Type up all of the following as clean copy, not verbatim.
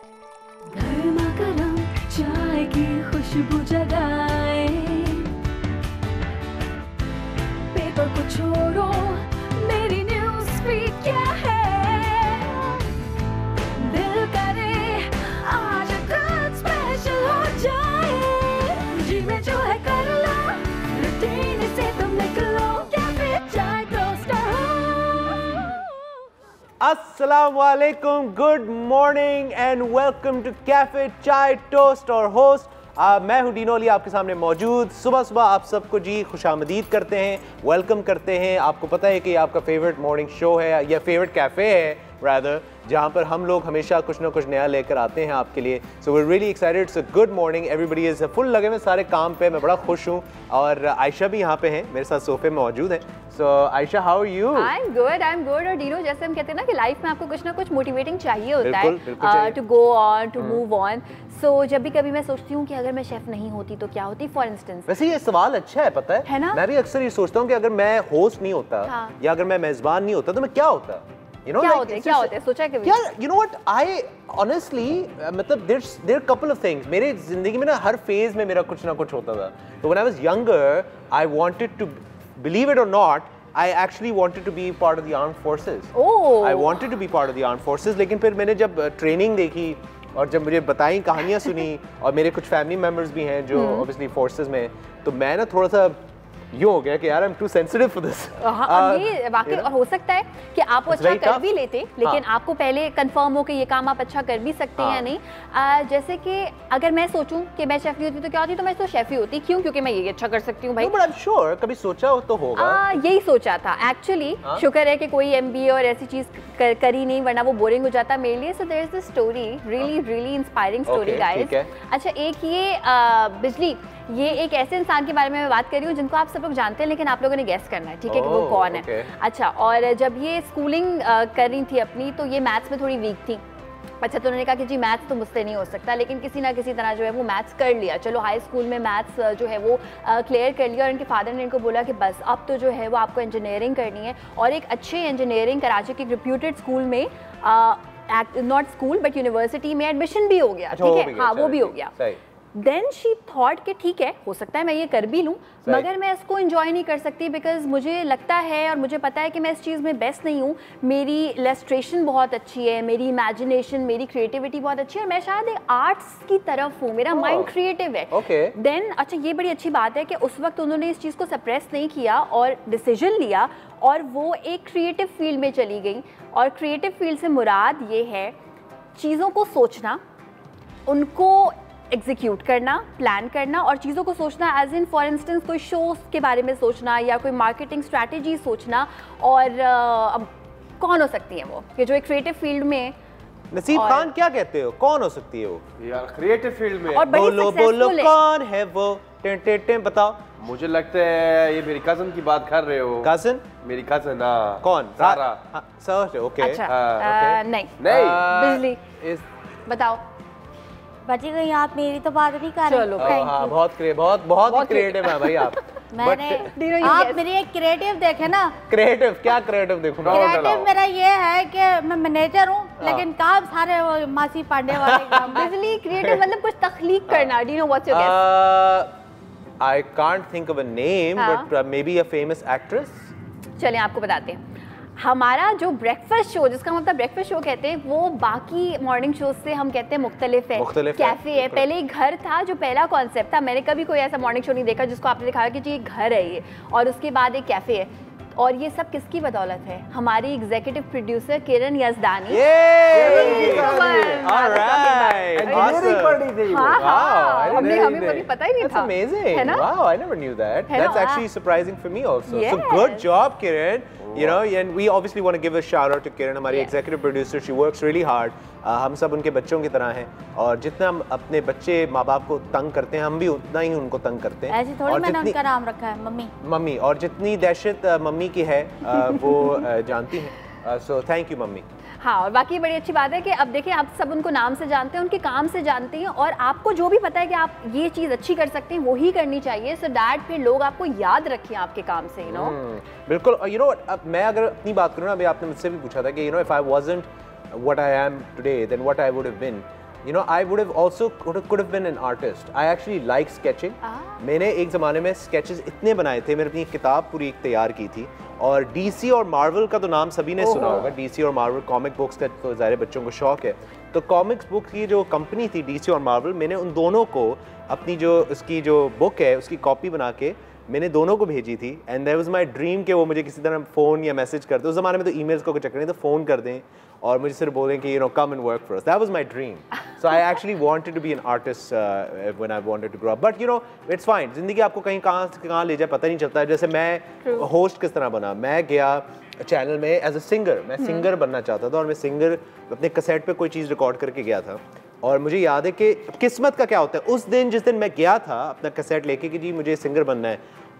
गर्मा गर्म चाय की खुशबू जगाए, पेपर को छोड़ो, मेरी न्यूज़ फीड क्या है, दिल करे आज कुछ स्पेशल हो जाए, जी में जो है कर लो, रूटीन से तुम निकलो, कैफे चाय टोस्टर। अस्सलाम वालेकुम, good morning and welcome to cafe chai toast और होस्ट मैं हूं डीनो अली आपके सामने मौजूद। सुबह सुबह आप सबको जी खुशामदीद करते हैं, वेलकम करते हैं। आपको पता है कि आपका फेवरेट मॉर्निंग शो है या फेवरेट कैफ़े है रादर, जहाँ पर हम लोग हमेशा कुछ ना कुछ नया लेकर आते हैं आपके लिए। So we really excited, it's a good morning, everybody is full लगे हुए सारे काम पे। मैं बड़ा खुश हूँ और आयशा भी यहाँ पे हैं, मेरे साथ सोफे में मौजूद हैं। So Ayesha, how are you? I am good. और डीनो, जैसे हम कहते हैं ना कि लाइफ में आपको कुछ ना कुछ मोटिवेटिंग चाहिए होता बिल्कुल है to go on, to move on. So जब भी कभी मैं सोचती हूँ कि अगर मैं शेफ नहीं होती तो क्या होती, फॉर इंस्टेंस। वैसे ये सवाल अच्छा है, पता है ना? मैं भी अक्सर ये सोचता हूँ कि अगर मैं होस्ट नहीं होता या अगर मैं मेजबान नहीं होता तो मैं क्या होता, you know, क्या like, होते सोचा कभी? यार you know what, I honestly मतलब there are couple of things। मेरे जिंदगी में ना हर फेज में मेरा कुछ ना कुछ होता था। तो when I was younger I wanted to, believe it or not, I actually wanted to be part of the armed forces। Oh, I wanted to be part of the armed forces। लेकिन फिर मैंने जब training देखी और जब मुझे बताई, कहानियाँ सुनी, और मेरे कुछ फैमिली मेम्बर्स भी हैं जो ऑब्वियसली फोर्सेस में, तो मैं ना थोड़ा सा यूँ हो गया कि यार I am too sensitive for this. ये वाकई, और हो सकता है कि आप वो अच्छा कर भी लेते, लेकिन आपको पहले कंफर्म हो कि ये काम आप अच्छा कर भी सकते हैं या नहीं। जैसे कि अगर मैं सोचूं कि मैं शेफ नहीं होती तो क्या होती, तो मैं तो शेफ ही होती। क्यों? क्योंकि मैं ये अच्छा कर सकती हूँ भाई। बट आई एम श्योर कभी सोचा हो तो होगा। यही सोचा था एक्चुअली। शुक्र है कि कोई MBA और ऐसी चीज करी नहीं, वरना वो बोरिंग हो जाता मेरे लिए। So there is this story, really inspiring story guys. अच्छा, एक ये बिजली, ये एक ऐसे इंसान के बारे में मैं बात कर रही हूँ जिनको आप सब लोग जानते हैं, लेकिन आप लोगों ने गेस करना है, ठीक है, कि वो कौन है। अच्छा, और जब ये स्कूलिंग कर रही थी अपनी, तो ये मैथ्स में थोड़ी वीक थी। अच्छा, तो उन्होंने कहा कि जी मैथ्स तो मुझसे नहीं हो सकता, लेकिन किसी ना किसी तरह जो है वो मैथ्स कर लिया। चलो, हाई स्कूल में मैथ्स जो है वो क्लियर कर लिया, और इनके फादर ने इनको बोला कि बस अब तो जो है वो आपको इंजीनियरिंग करनी है, और एक अच्छे इंजीनियरिंग कराची के रिप्यूटेड स्कूल में, नॉट स्कूल बट यूनिवर्सिटी में एडमिशन भी हो गया। ठीक है, हाँ, वो भी हो गया। देन शी थॉट कि ठीक है, हो सकता है मैं ये कर भी लूँ, मगर मैं इसको एंजॉय नहीं कर सकती, बिकॉज मुझे लगता है और मुझे पता है कि मैं इस चीज़ में बेस्ट नहीं हूँ। मेरी इलस्ट्रेशन बहुत अच्छी है, मेरी इमेजिनेशन, मेरी क्रिएटिविटी बहुत अच्छी है, मैं शायद एक आर्ट्स की तरफ हूँ, मेरा माइंड क्रिएटिव है। देन अच्छा, ये बड़ी अच्छी बात है कि उस वक्त उन्होंने इस चीज़ को सप्रेस नहीं किया और डिसीजन लिया, और वो एक क्रिएटिव फील्ड में चली गई। और क्रिएटिव फील्ड से मुराद ये है चीज़ों को सोचना, उनको एग्जीक्यूट करना, प्लान करना, और चीज़ों को सोचना एज इन फॉर इंस्टेंस कोई शोज के बारे में सोचना या कोई मार्केटिंग स्ट्रैटेजी सोचना। और अब कौन हो सकती है वो कि जो एक क्रिएटिव फील्ड में? नसीब खान, क्या कहते हो, कौन हो सकती है वो यार क्रिएटिव फील्ड में? और बोलो कौन है वो, टें बताओ। मुझे लगता है ये मेरी कजन की बात कर रहे हो। कजन? मेरी कजन। कौन? सारा। Sir, okay. अच्छा, नहीं बिजली, बताओ। बची गई आप, मेरी तो बात नहीं कर रहे। चलो, हाँ, बहुत क्रिएटिव है भाई आप। मैंने आप मेरी एक क्रिएटिव देखे ना। क्रिएटिव? क्या क्रिएटिव देखूं? क्रिएटिव मेरा ये है कि मैं मैनेजर हूँ, लेकिन काम सारे वो मासी पांडे वाले काम। बिजली क्रिएटिव मतलब कुछ तख्लीक करना। Do you know what's your guess? I can't think of a name, but maybe a famous actress. चलिए आपको बताते हैं। हमारा जो ब्रेकफास्ट शो, जिसका मतलब ब्रेकफास्ट शो कहते हैं, वो बाकी मॉर्निंग शो से हम कहते हैं मुख्तलिफ है, कैफे है। पहले एक घर था, जो पहला कॉन्सेप्ट था। मैंने कभी कोई ऐसा मॉर्निंग शो नहीं देखा जिसको आपने दिखाया कि जी घर है ये, और उसके बाद एक कैफे है। और ये सब किसकी बदौलत है? हमारी एग्जीक्यूटिव प्रोड्यूसर किरण यज़दानी। हमें कभी पता ही नहीं था। है ना? Wow, I never knew that. That's actually surprising for me also. So good job, Kiran. You know, and we obviously want to give a shout out to Kiran, हमारी executive producer. She works really hard. हम सब उनके बच्चों की तरह हैं, और जितना हम अपने बच्चे माँ बाप को तंग करते हैं, हम भी उतना ही उनको तंग करते हैं। ऐसी थोड़ी मैंने उनका नाम रखा है, मम्मी। और जितनी दहशत मम्मी की है वो जानती हैं। So thank you mummy. हाँ, और बाकी बड़ी अच्छी बात है कि अब देखिए, आप सब उनको नाम से जानते हैं, उनके काम से जानते हैं, और आपको जो भी पता है कि आप ये चीज़ अच्छी कर सकते हैं वो ही करनी चाहिए, सो दैट फिर लोग आपको याद रखें आपके काम से, यू नो। बिल्कुल। यू नो, अब मैं अगर अपनी बात करूँ ना, अभी आपने मुझसे भी पूछा था कि you know, if I wasn't what I am today, then what I would have been. You know, I would have also could have been an artist. I actually like sketching. मैंने एक ज़माने में sketches इतने बनाए थे, मैंने अपनी किताब पूरी एक तैयार की थी। और DC और Marvel का तो नाम सभी ने सुना होगा। DC और Marvel कॉमिक बुक्स का तो ज़ाहिर बच्चों को शौक है। तो कॉमिक्स बुक की जो कंपनी थी DC और Marvel, मैंने उन दोनों को अपनी जो उसकी जो बुक है उसकी कॉपी बना के मैंने दोनों को भेजी थी। And that was my dream कि वो मुझे किसी तरह फ़ोन या मैसेज कर दे। उस ज़माने में तो ईमेल्स का कोई चक्कर नहीं, तो फ़ोन कर दें और मुझे सिर्फ बोलें कि come and work for us. That was my dream. So I actually wanted to be an artist when I wanted to grow up. But it's fine. ज़िंदगी आपको कहीं कहाँ से कहाँ ले जाए पता नहीं चलता है। जैसे मैं होस्ट किस तरह बना, मैं गया चैनल में एज अ सिंगर, मैं सिंगर बनना चाहता था और मैं सिंगर अपने कैसेट पे कोई चीज़ रिकॉर्ड करके गया था। और मुझे याद है कि किस्मत का क्या होता है, उस दिन जिस दिन मैं गया था अपना कैसेट लेके कि जी मुझे सिंगर बनना है,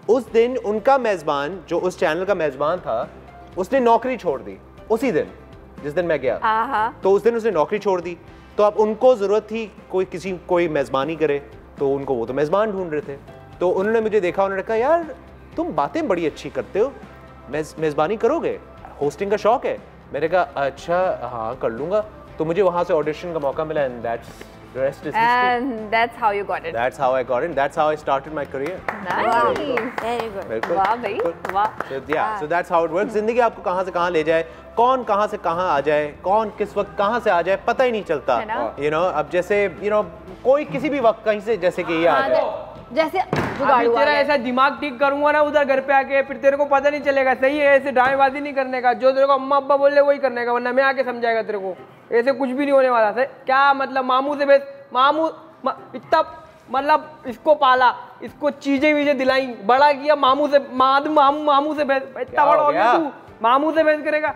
उस दिन उनका मेज़बान जो उस चैनल का मेज़बान था उसने नौकरी छोड़ दी उसी दिन जिस दिन मैं गया। तो उस दिन उसने नौकरी छोड़ दी, तो अब उनको ज़रूरत थी कोई मेज़बानी करे, तो उनको वो तो मेज़बान ढूंढ रहे थे। तो उन्होंने मुझे देखा, उन्होंने कहा यार तुम बातें बड़ी अच्छी करते हो, मेज़बानी करोगे, होस्टिंग का शौक है। मैंने कहा अच्छा हाँ कर लूँगा। तो मुझे वहाँ से ऑडिशन का मौका मिला and the rest is history. And that's how you got it. That's how I got it. That's how I started my career. Nice. Very good. बिल्कुल। वाह भाई वाह। So yeah, so that's how it works. ज़िंदगी आपको कहाँ से कहाँ ले जाए, कौन कहाँ से कहाँ आ जाए, कौन किस वक्त कहाँ से आ जाए पता ही नहीं चलता। है ना? अब जैसे कोई किसी भी वक्त कहीं से जैसे कि ये आ जाए। जैसे अभी तेरा ऐसा दिमाग ठीक करूंगा ना उधर घर पे आके, फिर तेरे को पता नहीं चलेगा। सही है, ऐसे ड्रामेबाजी नहीं करने का, जो तेरे को अम्मा अब्बा बोल रहे वही करने का, वरना मैं आके समझाएगा तेरे को। ऐसे कुछ भी नहीं होने वाला है। क्या मतलब मामू से इतना मतलब इसको पाला, इसको चीजें वीजें दिलाई, बड़ा किया, मामू से मामू से इतना बड़ा हो गया तू, मामू से बहस करेगा।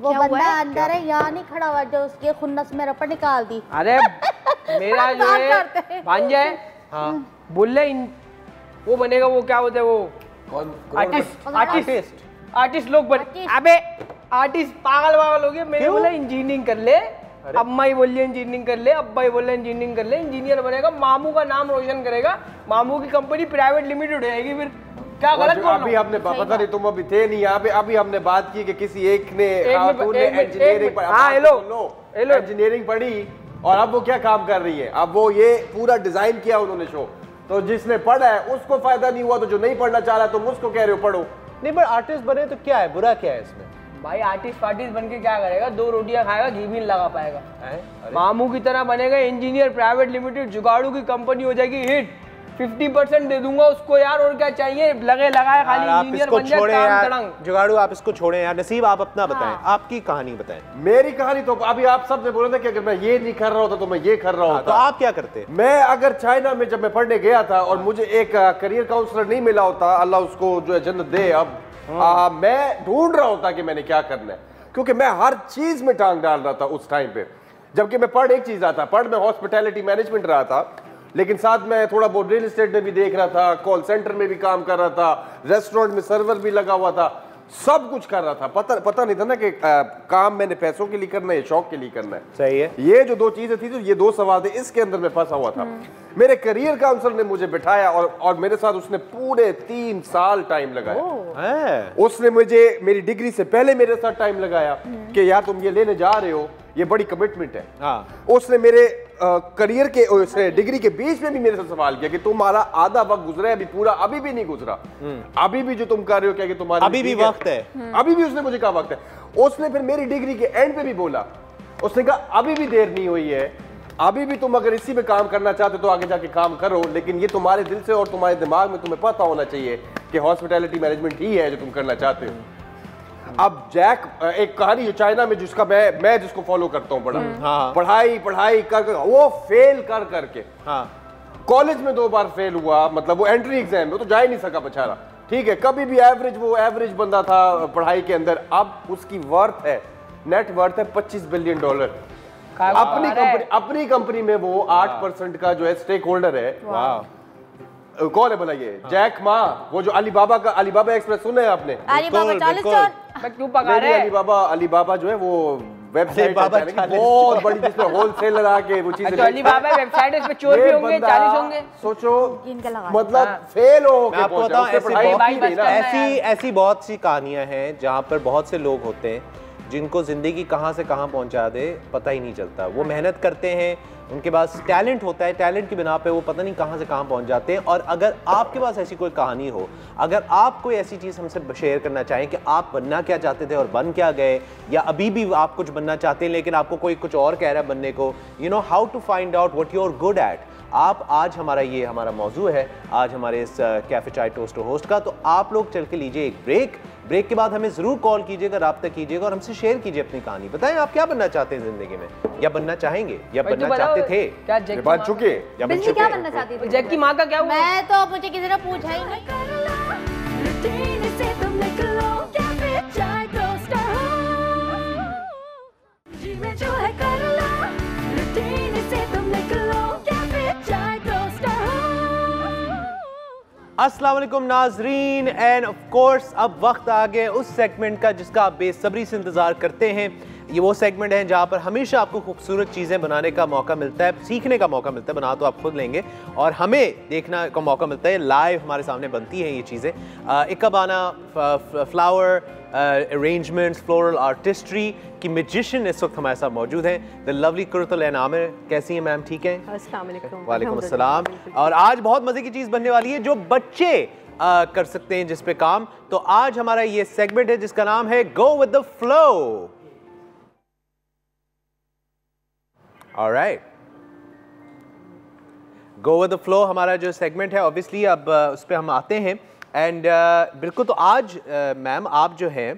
वो बंदा अंदर है, यहाँ नहीं खड़ा हुआ जो उसके खुन्नस में रपट निकाल दी। अरे मेरा जो है भांजा है, हाँ बोल रहे वो बनेगा, वो क्या होता है वो आर्टिस्ट लोग बने। अबे आर्टिस्ट पागल हो गए। मैं बोला इंजीनियरिंग कर ले, अम्मा ही बोल रही इंजीनियरिंग कर ले, अब्बा ही बोल रहे इंजीनियरिंग कर ले, इंजीनियर बनेगा, मामू का नाम रोशन करेगा, मामू की कंपनी प्राइवेट लिमिटेड हो जाएगी। फिर क्या गलत बोल रहा हूं? अभी हमने पता नहीं, तुम अभी थे नहीं यहाँ पे, अभी हमने बात की कि किसी एक ने इंजीनियरिंग पढ़ी और अब वो क्या काम कर रही है। अब वो ये पूरा डिजाइन किया उन्होंने शो, तो जिसने पढ़ा है उसको फायदा नहीं हुआ, तो जो नहीं पढ़ना चाह रहा तुम उसको कह रहे हो पढ़ो। नहीं पर आर्टिस्ट बने तो क्या है, बुरा क्या है इसमें? भाई आर्टिस्ट बन के क्या करेगा, 2 रोटियां खाएगा, घी भी लगा पाएगा। मामू की तरह बनेगा, इंजीनियर प्राइवेट लिमिटेड, जुगाड़ू की कंपनी हो जाएगी हिट, 50% दे दूंगा उसको यार, और क्या चाहिए, लगे लगाए खाली इंजीनियर बन जाए, काम तड़ंग। जुगाड़ू आप इसको छोड़ें यार। नसीब आप अपना बताएं, आपकी कहानी बताएं। मेरी कहानी तो अभी आप सबने बोला था कि अगर मैं ये नहीं कर रहा होता तो मैं ये कर रहा होता। तो आप क्या करते? मैं अगर चाइना में जब मैं पढ़ने गया था और मुझे एक करियर काउंसलर नहीं मिला होता, अल्लाह उसको जो है जन्नत दे, अब मैं ढूंढ रहा होता कि मैंने क्या करना है, क्योंकि मैं हर चीज में टांग डाल रहा था उस टाइम पे। जबकि मैं पढ़ एक चीज रहा था, पढ़ मैं हॉस्पिटैलिटी मैनेजमेंट रहा था, लेकिन साथ में थोड़ा बहुत रियल एस्टेट में भी देख रहा था, कॉल सेंटर में भी काम कर रहा था, रेस्टोरेंट में सर्वर भी लगा हुआ था, सब कुछ कर रहा था। पता नहीं था ना कि काम मैंने पैसों के लिए करना है, शौक के लिए करना है। सही है। ये जो 2 चीजें थी, तो ये 2 सवाल थे, इसके अंदर मैं फंसा हुआ था। मेरे करियर काउंसलर ने मुझे बिठाया और मेरे साथ उसने पूरे 3 साल टाइम लगाया। उसने मुझे मेरी डिग्री से पहले मेरे साथ टाइम लगाया कि यार तुम ये लेने जा रहे हो, ये बड़ी कमिटमेंट है। उसने मेरे करियर के डिग्री के बीच में भी मेरे से सवाल किया कि तुम्हारा आधा वक्त गुजरा है, अभी पूरा अभी भी नहीं गुजरा, अभी भी जो तुम कर रहे हो क्या कि तुम्हारा अभी भी वक्त है, अभी भी उसने मुझे कहा वक्त है। उसने फिर मेरी डिग्री के एंड पे भी बोला, उसने कहा अभी भी देर नहीं हुई है, अभी भी तुम अगर इसी में काम करना चाहते हो तो आगे जाके काम करो, लेकिन ये तुम्हारे दिल से और तुम्हारे दिमाग में तुम्हें पता होना चाहिए कि हॉस्पिटैलिटी मैनेजमेंट ही है जो तुम करना चाहते हो। अब जैक एक कहानी है चाइना में जिसका मैं जिसको फॉलो करता हूँ, पढ़ाई कर वो फेल कर करके कॉलेज में 2 बार फेल हुआ, मतलब वो एंट्री एग्जाम में तो जा ही नहीं सका बेचारा, ठीक है। कभी भी एवरेज बंदा था पढ़ाई के अंदर। अब उसकी वर्थ है, नेट वर्थ है $25 बिलियन। अपनी कंपनी में वो 8% का जो है स्टेक होल्डर है। कौन है भला ये? जैक मा, वो जो अलीबाबा एक्सप्रेस सुना है आपने? अलीबाबा जो है वो वेबसाइट बहुत बड़ी जिसमें होलसेलर आके वो चीजें, अलीबाबा वेबसाइट है, इसमें चोर भी होंगे, 40 होंगे। सोचो मतलब फेल हो के पहुंचा। ऐसी बहुत सी कहानियां हैं जहां पर बहुत से लोग होते हैं जिनको ज़िंदगी कहाँ से कहाँ पहुँचा दे पता ही नहीं चलता। वो मेहनत करते हैं, उनके पास टैलेंट होता है, टैलेंट की बिना पे वो पता नहीं कहाँ से कहाँ पहुँच जाते हैं। और अगर आपके पास ऐसी कोई कहानी हो, अगर आप कोई ऐसी चीज़ हमसे शेयर करना चाहें कि आप बनना क्या चाहते थे और बन क्या गए, या अभी भी आप कुछ बनना चाहते हैं लेकिन आपको कोई कुछ और कह रहा है बनने को, you know how to find out what you are good at, आप आज हमारा मौजू है आज हमारे इस कैफे चाय टोस्ट होस्ट का। तो आप लोग चल के लीजिए एक ब्रेक के बाद हमें ज़रूर कॉल कीजिएगा, राब्ता कीजिएगा और हमसे शेयर कीजिए अपनी कहानी। बताएं आप क्या बनना चाहते हैं ज़िंदगी में, या बनना चाहेंगे, या बनना चाहते थे, क्या बन चुके, या बन चुके, क्या बनना चाहती थी? जैक की माँ का क्या हुआ? मैं तो मुझे किसी ने पूछा ही नहीं। रूटीन से तुम निकलो, कैफे चाय टोस्ट जी में जो है कर लो, रूटीन से तुम निकलो, कैफे चाय टोस्ट। अस्सलाम वालेकुम नाजरीन, एंड ऑफ कोर्स अब वक्त आ गया उस सेगमेंट का जिसका आप बेसब्री से इंतज़ार करते हैं। ये वो सेगमेंट है जहाँ पर हमेशा आपको खूबसूरत चीज़ें बनाने का मौका मिलता है, सीखने का मौका मिलता है, बना तो आप खुद लेंगे और हमें देखना का मौका मिलता है, लाइव हमारे सामने बनती हैं ये चीज़ें। इकबाना फ्लावर अरेंजमेंट्स, फ्लोरल आर्टिस्ट्री की मैजिशियन इस वक्त हमारे साथ मौजूद हैं, द लवली कुर्तुल एन आमिर। कैसी हैं मैम, ठीक हैं? अस्सलाम वालेकुम। वालेकुम अस्सलाम। और आज बहुत मज़े की चीज़ बनने वाली है जो बच्चे कर सकते हैं जिस पे काम। तो आज हमारा ये सेगमेंट है जिसका नाम है गो with the flow. Alright, go with the flow हमारा जो सेगमेंट है, ऑब्वियसली अब उस पर हम आते हैं। एंड बिल्कुल, तो आज मैम आप जो है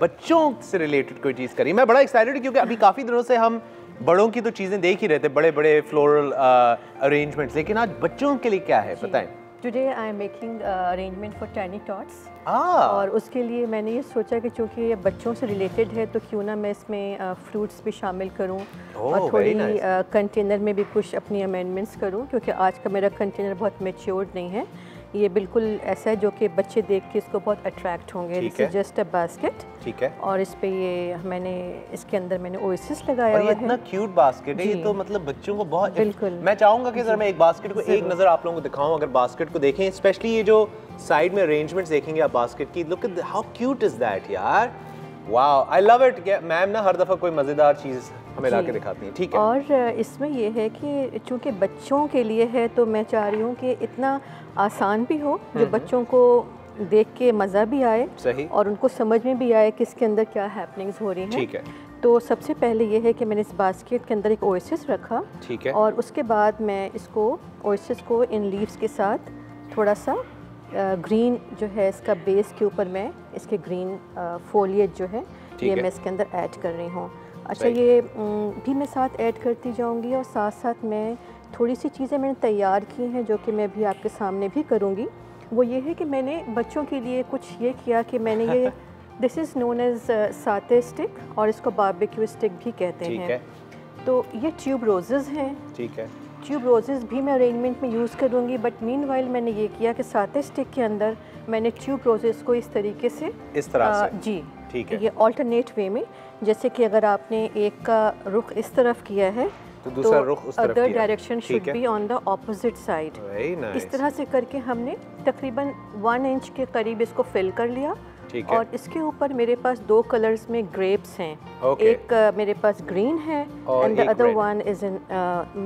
बच्चों से रिलेटेड कोई चीज़ करी। मैं बड़ा एक्साइटेड हूँ क्योंकि अभी काफ़ी दिनों से हम बड़ों की तो चीज़ें देख ही रहे थे, बड़े बड़े फ्लोरल अरेंजमेंट्स, लेकिन आज बच्चों के लिए क्या है बताएं। Today I am making arrangement for tiny tots, और उसके लिए मैंने ये सोचा कि चूँकि ये बच्चों से रिलेटेड है तो क्यों ना मैं इसमें फ्रूट्स भी शामिल करूँ और थोड़ी कंटेनर में भी कुछ अपनी अमेंडमेंट्स करूँ, क्योंकि आज का मेरा कंटेनर बहुत मैच्योर्ड नहीं है। ये बिल्कुल ऐसा है जो कि बच्चे देख के इसको बहुत अट्रैक्ट होंगे। This is just a basket, ठीक है, और इस पे ये मैंने इसके अंदर मैंने ओएसिस लगाया हुआ है। इतना क्यूट बास्केट है ये, तो मतलब बच्चों को बहुत बिल्कुल। मैं चाहूंगा कि जरा मैं एक बास्केट को एक नज़र आप लोगों को दिखाऊं। अगर बास्केट को देखें, स्पेशली ये जो साइड में अरेंजमेंट्स देखेंगे आप बास्केट की, look at how cute is that यार, wow, I love it. Ma'am ना हर दफ़ा कोई मज़ेदार चीज़ हमें ला के दिखाती हैं, ठीक है। और इसमें ये है कि चूँकि बच्चों के लिए है तो मैं चाह रही हूँ कि इतना आसान भी हो जो बच्चों को देख के मज़ा भी आए, सही, और उनको समझ में भी आए कि इसके अंदर क्या हैपनिंग्स हो रही हैं, ठीक है। तो सबसे पहले ये है कि मैंने इस बास्केट के अंदर एक ओएसिस रखा, ठीक है, और उसके बाद मैं इसको ओएसिस को इन लीव्स के साथ थोड़ा सा ग्रीन जो है इसका बेस के ऊपर मैं इसके ग्रीन फोलिएज जो है ये मैं इसके अंदर ऐड कर रही हूँ। अच्छा, ये भी मैं साथ ऐड करती जाऊँगी, और साथ साथ मैं थोड़ी सी चीज़ें मैंने तैयार की हैं जो कि मैं भी आपके सामने भी करूँगी। वो ये है कि मैंने बच्चों के लिए कुछ ये किया कि मैंने ये दिस इज़ नोन एज साते स्टिक, और इसको बारबेक्यू स्टिक भी कहते हैं। तो ये ट्यूब रोजेज़ हैं, ठीक है, ट्यूब रोजेज़ भी मैं अरेंजमेंट में यूज़ करूँगी, बट मीनवाइल मैंने ये किया कि साते स्टिक के अंदर मैंने ट्यूब रोजेज़ को इस तरीके से, इस तरह से, जी, ठीक है, ये ऑल्टरनेट वे में, जैसे कि अगर आपने एक का रुख इस तरफ किया है तो दूसरा रुख उस तरफ other direction should be on the opposite side. इस तरह से करके हमने तकरीबन 1 इंच के करीब इसको फिल कर लिया, और इसके ऊपर मेरे पास 2 कलर्स में ग्रेप्स हैं, एक मेरे पास ग्रीन है and the other one is in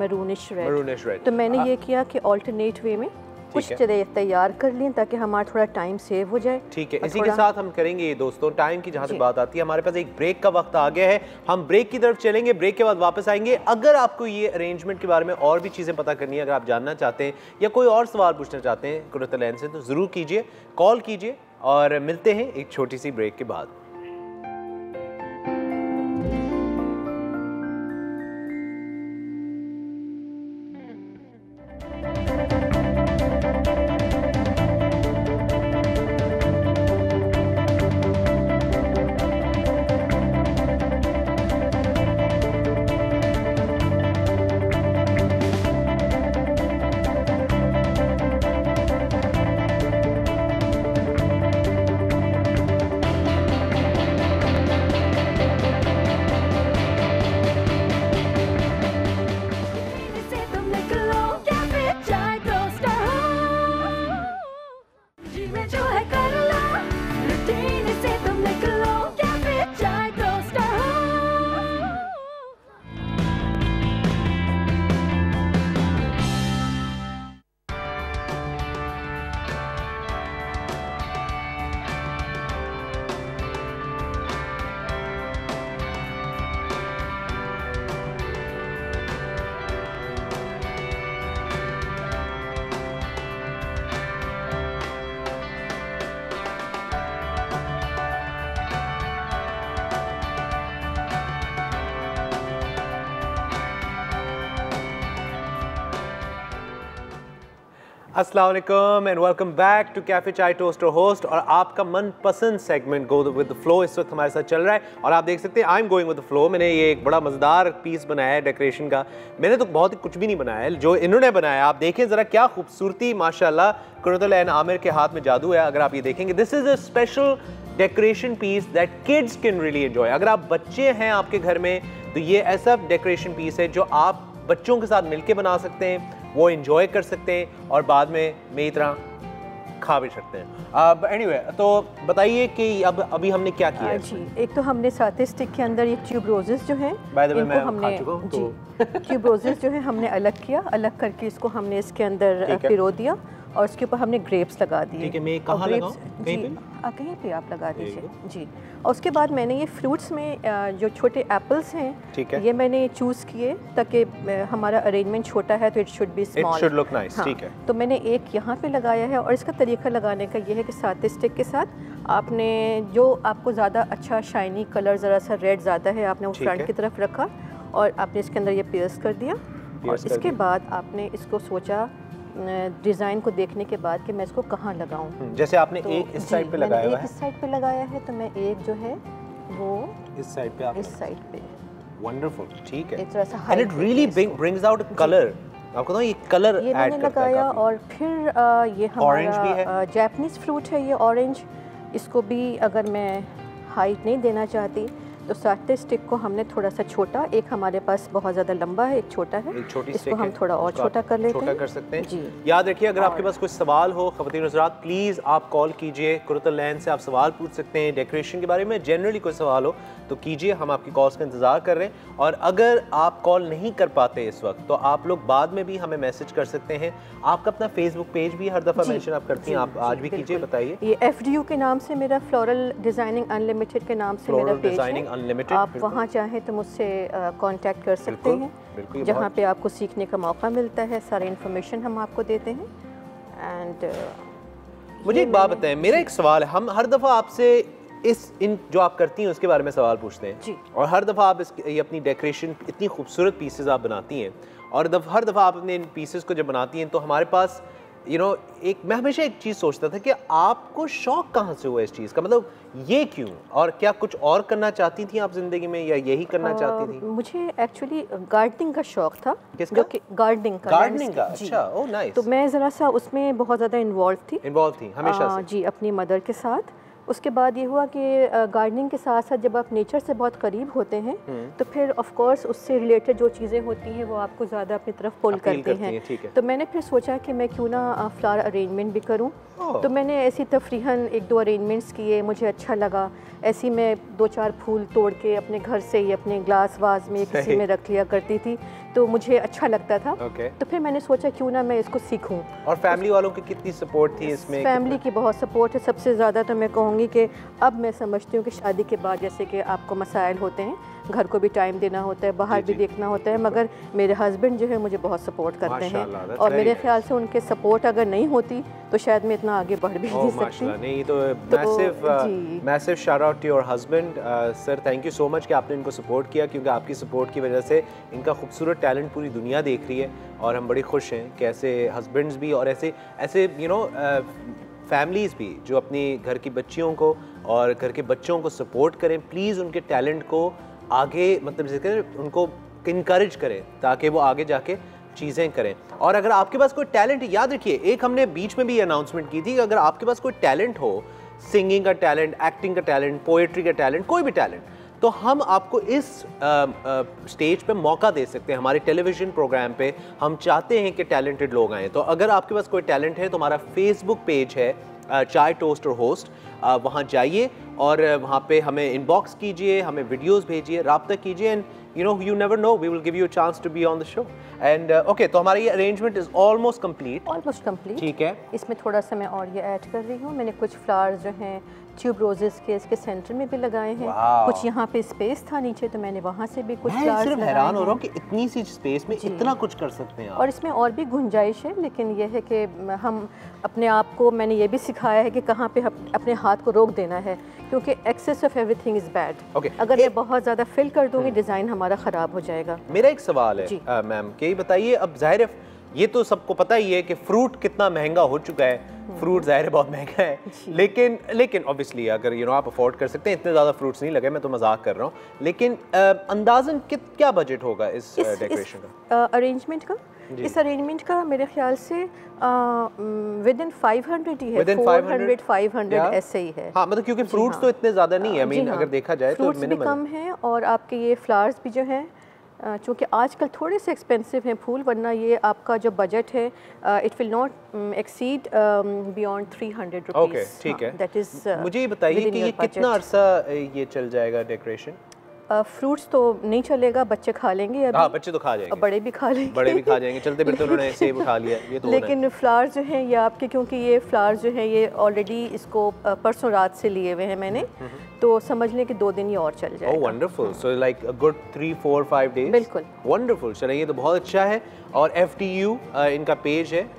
maroonish red. तो मैंने ये किया कि ऑल्टरनेट वे में कुछ चीज़ें तैयार कर लें ताकि हमारा थोड़ा टाइम सेव हो जाए, ठीक है। इसी के साथ हम करेंगे दोस्तों, टाइम की जहाँ तक बात आती है, हमारे पास एक ब्रेक का वक्त आ गया है, हम ब्रेक की तरफ चलेंगे, ब्रेक के बाद वापस आएंगे। अगर आपको ये अरेंजमेंट के बारे में और भी चीज़ें पता करनी है, अगर आप जानना चाहते हैं या कोई और सवाल पूछना चाहते हैं कुर्तुल से, तो ज़रूर कीजिए, कॉल कीजिए, और मिलते हैं एक छोटी सी ब्रेक के बाद। अस्सलाम वालेकुम and welcome back to cafe chai toast और होस्ट। और आपका मनपसंद segment go with the flow इस वक्त हमारे साथ चल रहा है और आप देख सकते हैं I am going with the flow. मैंने ये एक बड़ा मज़ेदार पीस बनाया है डेकोरेशन का। मैंने तो बहुत ही कुछ भी नहीं बनाया है, जो इन्होंने बनाया आप देखें ज़रा क्या खूबसूरती माशाल्लाह। कुर्रतुल ऐन आमिर के हाथ में जादू है। अगर आप ये देखेंगे this is a special decoration piece that kids can really enjoy. अगर आप बच्चे हैं आपके घर में तो ये ऐसा डेकोरेशन पीस है जो आप बच्चों के साथ मिलके बना सकते हैं, वो एंजॉय कर सकते हैं और बाद में मेरी तरह खा भी सकते हैं। अब एनीवे तो बताइए कि अब अभी हमने क्या किया है? जी, एक तो हमने साथ स्टिक के अंदर ये ट्यूब रोजेस जो हैं इनको हमने ट्यूब रोजेस जो है हमने अलग किया, अलग करके इसको हमने इसके अंदर पिरो दिया और उसके ऊपर हमने ग्रेप्स लगा दिए। ठीक है, मैं कहाँ लगाऊं? कहीं पे आप लगा दीजिए जी। और उसके बाद मैंने ये फ्रूट्स में जो छोटे एप्पल्स हैं, ठीक है, ये मैंने चूज़ किए ताकि हमारा अरेंजमेंट छोटा है तो it should be small, it should look nice. ठीक है, तो मैंने एक यहाँ पे लगाया है और इसका तरीका लगाने का ये है कि साथ स्टिक के साथ आपने जो आपको ज़्यादा अच्छा शाइनी कलर, ज़रा सा रेड ज़्यादा है, आपने वो फ्रंट की तरफ रखा और आपने इसके अंदर ये पियर्स कर दिया और इसके बाद आपने इसको सोचा डिज़ाइन को देखने के बाद कि मैं इसको कहाँ लगाऊं। जैसे आपने तो एक इस साइड पे लगाया है, एक इस साइड पे लगाया है तो मैं एक जो है वो इस साइड पे, आप इस साइड पे। वंडरफुल, ठीक है। And it really brings out colour. आपको तो ये कलर ये मैंने लगाया और फिर ये हमारा जापानीज फ्रूट है ये ऑरेंज, इसको भी अगर मैं हाइट नहीं देना चाहती तो साथ स्टिक को हमने थोड़ा सा छोटा, एक हमारे पास बहुत ज़्यादा लंबा है, एक छोटा है, इसको हम थोड़ा और छोटा कर लेते हैं, छोटा कर सकते हैं जी। याद रखिए अगर आपके पास कोई सवाल हो ख़वातीन हज़रात प्लीज़ आप कॉल कीजिए। कुर्रतुल ऐन से आप सवाल पूछ सकते हैं डेकोरेशन के बारे में, जनरली कोई सवाल हो तो कीजिए, हम आपकी कॉल्स का इंतज़ार कर रहे हैं। और अगर आप कॉल नहीं कर पाते इस वक्त तो आप लोग बाद में भी हमें मैसेज कर सकते हैं। आपका अपना फेसबुक पेज भी हर दफ़ा मेंशन आप करती हैं, आप आज भी कीजिए, बताइए। ये FDU के नाम से मेरा फ्लोरल डिज़ाइनिंग अनलिमिटेड के नाम से मेरा पेज है, आप वहाँ चाहें तो मुझसे कांटेक्ट कर सकते हैं, जहाँ पे आपको सीखने का मौका मिलता है, सारे इन्फॉर्मेशन हम आपको देते हैं। एंड मुझे एक बात बताएं, मेरा एक सवाल है, हम हर दफ़ा आपसे इन जो आप करती हैं उसके बारे में सवाल पूछते हैं जी। और हर दफ़ा आप ये अपनी डेकोरेशन इतनी खूबसूरत पीसेस आप बनाती हैं और हर दफ़ा आप अपने इन पीसेस को जब बनाती हैं तो हमारे पास एक मैं हमेशा एक चीज़ सोचता था कि आपको शौक कहाँ से हुआ इस चीज़ का, मतलब ये क्यों, और क्या कुछ और करना चाहती थी आप ज़िंदगी में या यही करना चाहती थी? मुझे एक्चुअली गार्डनिंग का शौक था। किसका? गार्डनिंग का। अच्छा, ओह नाइस। तो मैं ज़रा सा उसमें बहुत ज़्यादा इन्वॉल्व थी हमेशा से जी, अपनी मदर के साथ। उसके बाद ये हुआ कि गार्डनिंग के साथ साथ जब आप नेचर से बहुत करीब होते हैं तो फिर ऑफ कोर्स उससे रिलेटेड जो चीज़ें होती हैं वो आपको ज़्यादा अपनी तरफ पुल करती हैं। तो मैंने फिर सोचा कि मैं क्यों ना फ्लावर अरेंजमेंट भी करूं। तो मैंने ऐसी तफरीहन एक दो अरेंजमेंट्स किए, मुझे अच्छा लगा। ऐसी मैं 2-4 फूल तोड़ के अपने घर से ही अपने ग्लास वाज में किसी में रख लिया करती थी, तो मुझे अच्छा लगता था। तो फिर मैंने सोचा क्यों ना मैं इसको सीखूं। और फैमिली वालों की कितनी सपोर्ट थी इसमें? फैमिली की बहुत सपोर्ट है। सबसे ज़्यादा तो मैं कहूँगी कि अब मैं समझती हूँ कि शादी के बाद जैसे कि आपको मसाइल होते हैं, घर को भी टाइम देना होता है, बाहर भी देखना होता है, मगर मेरे हस्बैंड जो है मुझे बहुत सपोर्ट करते हैं और मेरे ख्याल से उनके सपोर्ट अगर नहीं होती तो शायद मैं इतना आगे बढ़ भी नहीं सकती। नहीं तो massive shout out to your husband sir, thank you so much कि आपने इनको सपोर्ट किया, क्योंकि आपकी सपोर्ट की वजह से इनका खूबसूरत टैलेंट पूरी दुनिया देख रही है और हम बड़े खुश हैं कि ऐसे हस्बैंड्स भी और ऐसे फैमिलीज़ भी जो अपनी घर की बच्चियों को और घर के बच्चों को सपोर्ट करें। प्लीज़ उनके टैलेंट को आगे मतलब जैसे उनको इनकरेज करें ताकि वो आगे जाके चीज़ें करें। और अगर आपके पास कोई टैलेंट, याद रखिए एक हमने बीच में भी अनाउंसमेंट की थी कि अगर आपके पास कोई टैलेंट हो, सिंगिंग का टैलेंट, एक्टिंग का टैलेंट, पोएट्री का टैलेंट, कोई भी टैलेंट, तो हम आपको इस स्टेज पे मौका दे सकते हैं। हमारे टेलीविज़न प्रोग्राम पे हम चाहते हैं कि टैलेंटेड लोग आएँ। तो अगर आपके पास कोई टैलेंट है तो हमारा फेसबुक पेज है चाय टोस्ट और होस्ट, वहाँ जाइए और वहाँ पे हमें इनबॉक्स कीजिए, हमें वीडियोस भेजिए, राब्ता कीजिए and you never know, we will give you a chance to be on the show. And okay, तो हमारा ये arrangement is almost complete. ठीक है। इसमें थोड़ा सा मैं और ये ऐड कर रही हूँ। मैंने कुछ फ्लावर्स जो हैं ट्यूब रोजेस के इसके सेंटर में भी लगाए हैं। कुछ यहाँ पे स्पेस था नीचे तो मैंने वहाँ से भी कुछ फ्लावर्स लगाए हैं। मैं हैरान हो रहा हूँ कि इतनी सी स्पेस में इतना कुछ कर सकते हैं आप। और इसमें और भी गुंजाइश है, लेकिन यह है कि हम अपने आप को, मैंने ये भी सिखाया है कि कहाँ पे अपने हाथ को रोक देना है, क्योंकि excess of everything is bad. अगर मैं बहुत ज़्यादा फिल कर दूँगी डिज़ाइन हमारा ख़राब हो जाएगा। मेरा एक सवाल है मैम, कि बताइए अब ज़ाहिर है ये तो सबको पता ही है कि फ्रूट कितना महंगा हो चुका है। फ्रूट ज़ाहिर है बहुत महंगा है, लेकिन ऑब्वियसली अगर आप अफोर्ड कर सकते हैं, इतने ज़्यादा फ्रूट्स नहीं लगे, मैं तो मजाक कर रहा हूँ, लेकिन अंदाज़न क्या बजट होगा इस डेकोरेशन का, अरेंजमेंट का? इस अरेंजमेंट का मेरे ख्याल से विद इन 500 ही है, 400 500 ऐसे ही है। हाँ, मतलब क्योंकि फ्रूट्स तो इतने ज़्यादा नहीं है, आई मीन अगर देखा जाए तो फ्रूट्स भी कम हैं, और आपके ये फ्लावर्स भी जो हैं चूँकि आजकल थोड़े से एक्सपेंसिव हैं फूल, वरना ये आपका जो बजट है it will not exceed beyond 300 rupees. Okay, ठीक है। दैट इज़ मुझे ये बताइए कि ये कितना अरसा ये चल जाएगा डेकोरेशन? फ्रूट्स तो नहीं चलेगा, बच्चे खा लेंगे अभी। हाँ, बच्चे तो खा जाएंगे, बड़े भी खा लेंगे, बड़े भी खा जाएंगे, चलते फिरते उन्होंने सेब खा लिया, ये तो लेकिन फ्लावर्स जो हैं ये आपके, क्योंकि ये फ्लावर्स जो हैं ये ऑलरेडी इसको परसों रात से लिए हुए हैं मैंने, तो समझ लें कि 2 दिन ये और चल जाएगा। Oh wonderful, so like a good 3 4 5 days. बिल्कुल वंडरफुल, चलिए ये तो बहुत अच्छा है। और FTU इनका पेज है,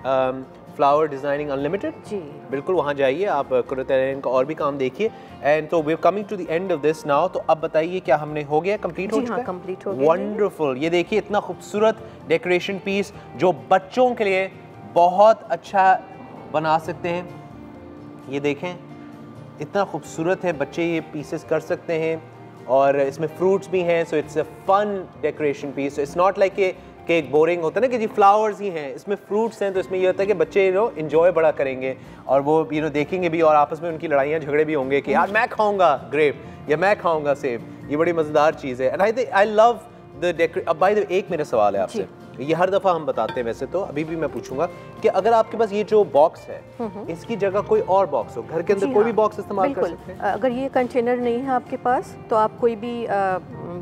फ्लावर डिजाइनिंग अनलिमिटेड जी, बिल्कुल वहाँ जाइए आप, कुरतैन का और भी काम देखिए। एंड तो we are coming to the end of this now, तो अब बताइए क्या हमने हो गया, कंप्लीट हो चुका है? कंप्लीट हो गया। वंडरफुल, ये देखिए इतना खूबसूरत डेकोरेशन पीस जो बच्चों के लिए बहुत अच्छा बना सकते हैं। ये देखें इतना खूबसूरत है, बच्चे ये पीसेस कर सकते हैं, और इसमें फ्रूट्स भी हैं, so it's a fun decoration piece. It's not like कि एक बोरिंग होता है ना कि जी फ्लावर्स ही हैं, इसमें फ्रूट्स हैं, तो इसमें ये होता है कि बच्चे इंजॉय बड़ा करेंगे, और वो देखेंगे भी, और आपस में उनकी लड़ाइयाँ झगड़े भी होंगे कि यार मैं खाऊंगा ग्रेप या मैं खाऊंगा सेब। ये बड़ी मज़ेदार चीज़ है, and I love the decoration. अब बाय द वे एक मेरा सवाल है आपसे, ये हर दफ़ा हम बताते हैं वैसे तो, अभी भी मैं पूछूंगा कि अगर आपके पास ये जो बॉक्स है इसकी जगह कोई और बॉक्स हो, घर के अंदर कोई भी बॉक्स इस्तेमाल कर सकते हैं? अगर ये कंटेनर नहीं है आपके पास तो आप कोई भी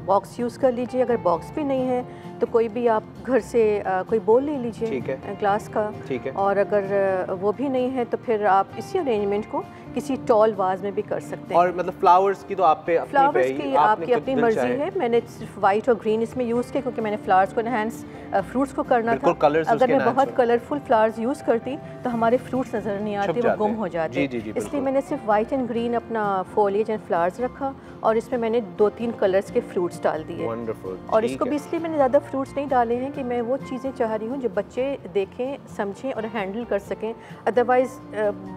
बॉक्स यूज़ कर लीजिए। अगर बॉक्स भी नहीं है तो कोई भी आप घर से कोई बोल ले लीजिए, ठीक है, ग्लास का, ठीक है। और अगर वो भी नहीं है तो फिर आप इसी अरेंजमेंट को किसी टॉल वाज में भी कर सकते हैं। और मतलब फ्लावर्स की तो आप पे अपनी फ्लावर्स की आपकी अपनी मर्जी है। मैंने सिर्फ वाइट और ग्रीन इसमें यूज़ किया क्योंकि मैंने फ्लावर्स को एनहांस फ्रूट्स को करना था। अगर मैं बहुत कलरफुल फ्लावर्स यूज़ करती तो हमारे फ्रूट्स नज़र नहीं आते, वो गुम हो जाते। इसलिए मैंने सिर्फ वाइट एंड ग्रीन अपना फोलिएज एंड फ्लावर्स रखा, और इसमें मैंने 2-3 कलर्स के फ्रूट्स डाल दिए। और इसको भी इसलिए मैंने ज़्यादा फ्रूट्स नहीं डाले हैं कि मैं वो चीज़ें चाह रही हूँ जो बच्चे देखें, समझें और हैंडल कर सकें। अदरवाइज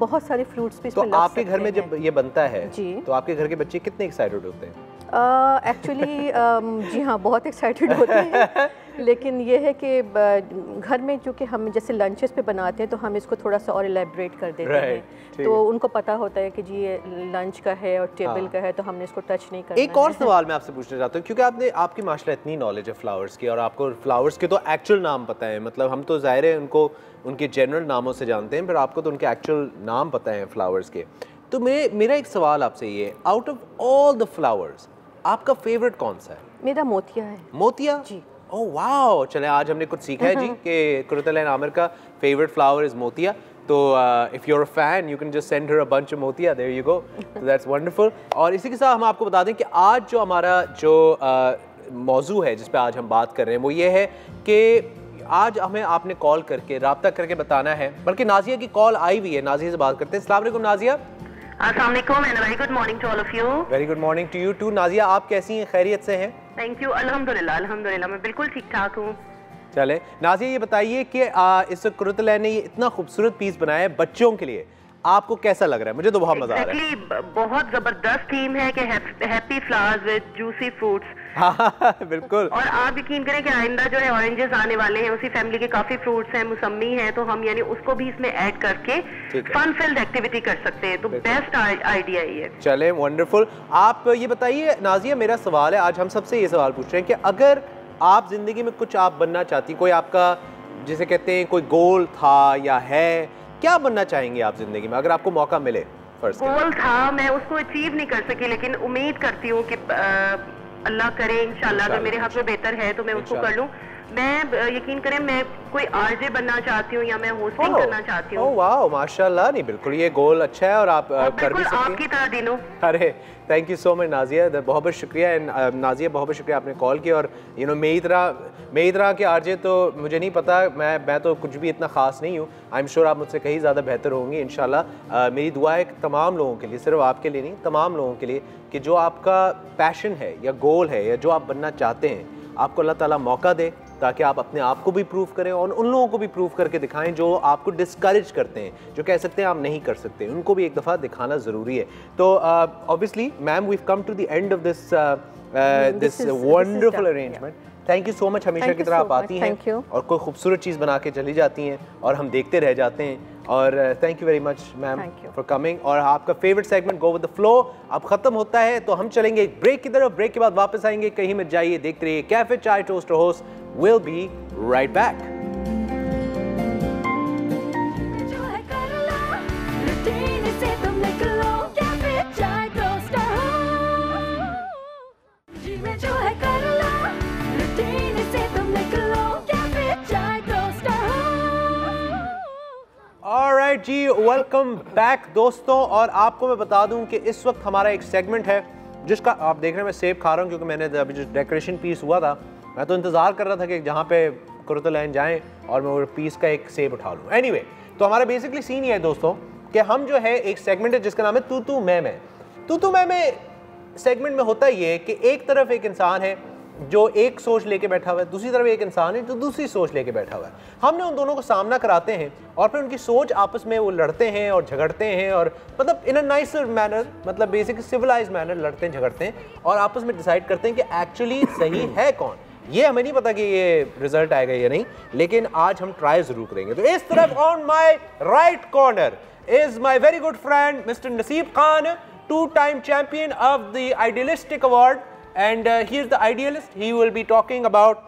बहुत सारे फ्रूट्स भी इसमें लग सकते हैं। आपके घर में जब ये बनता है जी, तो आपके घर के बच्चे कितने एक्साइटेड होते हैं? एक्चुअली जी हाँ, बहुत एक्साइटेड होते हैं, लेकिन ये है कि घर में जो कि हम जैसे लंचेस पे बनाते हैं तो हम इसको थोड़ा सा और एलेबरेट कर देते हैं, तो उनको पता होता है कि जी ये लंच का है और टेबल का है, तो हमने इसको टच नहीं करना। एक और सवाल मैं आपसे पूछना चाहता हूँ, क्योंकि आपकी माशाल्लाह इतनी नॉलेज है फ्लावर्स की, और आपको फ्लावर्स के तो एक्चुअल नाम पता है, मतलब हम तो ज़ाहिर है उनको उनके जनरल नामों से जानते हैं, फिर आपको तो उनके एक्चुअल नाम पता है फ्लावर्स के। तो मेरा एक सवाल आपसे ये, out of all the flowers आपका फेवरेट कौन सा है? मेरा मोतिया है। मोतिया जी। ओह वाओ, चले आज हमने कुछ सीखा है जी कि कुरतैन आमिर का फेवरेट फ्लावर इज मोतिया। तो if you are a fan you can just send her a bunch of motiya, there you go, that's wonderful. और इसी के साथ हम आपको बता दें कि आज जो हमारा जो मौजू है जिस पे आज हम बात कर रहे हैं वो ये है कि आज हमें आपने कॉल करके राब्ता करके बताना है, बल्कि नाजिया की कॉल आई हुई है, नाजिया से बात करते हैं। अस्सलाम वालेकुम नाजिया। अस्सलाम वालेकुम and very good morning to all of you. Very good morning to you too. Nazia आप कैसी हैं, खैरियत से हैं? थैंक यू, अल्हम्दुलिल्लाह अल्हम्दुलिल्लाह मैं बिल्कुल ठीक ठाक हूँ। चले नाजिया ये बताइए कि इस कुरतैन ने ये इतना खूबसूरत पीस बनाया है बच्चों के लिए, आपको कैसा लग रहा है? मुझे तो बहुत मजा आ रहा है। बहुत जबरदस्त थीम है कि happy flowers with juicy fruits. हाँ बिल्कुल। और आप यकीन करें कि आइंदा जो है ऑरेंजेस आने वाले हैं, उसी फैमिली के काफी फ्रूट्स हैं, मौसमी हैं, तो हम यानी उसको भी इसमें ऐड करके फन फिल्ड एक्टिविटी कर सकते हैं, तो बेस्ट आइडिया ये है। चले वंडरफुल। आप ये बताइए नाजिया, मेरा सवाल है, आज हम सबसे ये सवाल पूछ रहे हैं कि अगर आप जिंदगी में कुछ आप बनना चाहती, कोई आपका जिसे कहते हैं कोई गोल था या है, क्या बनना चाहेंगे आप जिंदगी में अगर आपको मौका मिले? गोल था, मैं उसको अचीव नहीं कर सकी, लेकिन उम्मीद करती हूँ कि अल्लाह करे इंशाल्लाह, अगर मेरे हाथ में बेहतर है तो मैं उसको कर लूँ। मैं यकीन करें मैं कोई आरजे बनना चाहती हूँ या मैं होस्टिंग करना चाहती हूँ। ओह वाह माशाल्लाह, नहीं बिल्कुल ये गोल अच्छा है और आप कर भी सकते हैं आपकी तरह दिनों। अरे thank you so much Nazia, बहुत बहुत शुक्रिया। नाजिया बहुत बहुत शुक्रिया आपने कॉल किया। और मेरी तरह के आरजे तो मुझे नहीं पता, मैं तो कुछ भी इतना ख़ास नहीं हूँ। आई एम श्योर आप मुझसे कहीं ज़्यादा बेहतर होंगी इंशाल्लाह। मेरी दुआ है तमाम लोगों के लिए, सिर्फ आपके लिए नहीं, तमाम लोगों के लिए, कि जो आपका पैशन है या गोल है या जो आप बनना चाहते हैं, आपको अल्लाह ताला मौका दे, ताकि आप अपने आप को भी प्रूव करें और उन लोगों को भी प्रूव करके दिखाएं जो आपको डिस्करेज करते हैं, जो कह सकते हैं आप नहीं कर सकते, उनको भी एक दफ़ा दिखाना ज़रूरी है। तो obviously ma'am, we come to the end of this wonderful arrangement. Thank you so much, हमेशा की तरह आप आती हैं और कोई खूबसूरत चीज़ बना के चली जाती हैं और हम देखते रह जाते हैं। और thank you very much ma'am for coming. और आपका favourite segment go with the flow अब खत्म होता है, तो हम चलेंगे एक ब्रेक की तरफ। ब्रेक के बाद वापस आएंगे, कहीं मत जाइए, देखते रहिए cafe chai toast. Host will be right back. Alright ji, welcome back दोस्तों। और आपको मैं बता दूं कि इस वक्त हमारा एक सेगमेंट है जिसका आप देख रहे हैं, मैं सेब खा रहा हूं क्योंकि मैंने अभी जो डेकोरेशन पीस हुआ था, मैं तो इंतज़ार कर रहा था कि जहां पे कुर्ता लाइन जाएं और मैं वो पीस का एक सेब उठा लूं। एनीवे, तो हमारा बेसिकली सीन ये है दोस्तों कि हम जो है एक सेगमेंट है जिसका नाम है तू तू मैं। तू तू मैं सेगमेंट में होता ये है कि एक तरफ एक इंसान है जो एक सोच लेके बैठा हुआ है, दूसरी तरफ एक इंसान है जो दूसरी सोच लेके बैठा हुआ है। हमने उन दोनों को सामना कराते हैं और फिर उनकी सोच आपस में वो लड़ते हैं और झगड़ते हैं, और मतलब इन अ नाइसर मैनर, मतलब बेसिकली सिविलाइज्ड मैनर लड़ते हैं झगड़ते हैं और आपस में डिसाइड करते हैं कि एक्चुअली सही है कौन। ये हमें नहीं पता कि ये रिजल्ट आएगा या नहीं, लेकिन आज हम ट्राई जरूर करेंगे। तो इस तरफ on my right corner is my very good friend mister नसीब Khan, 2-time champion of the Idealistic Award, and he is the idealist. He will be talking about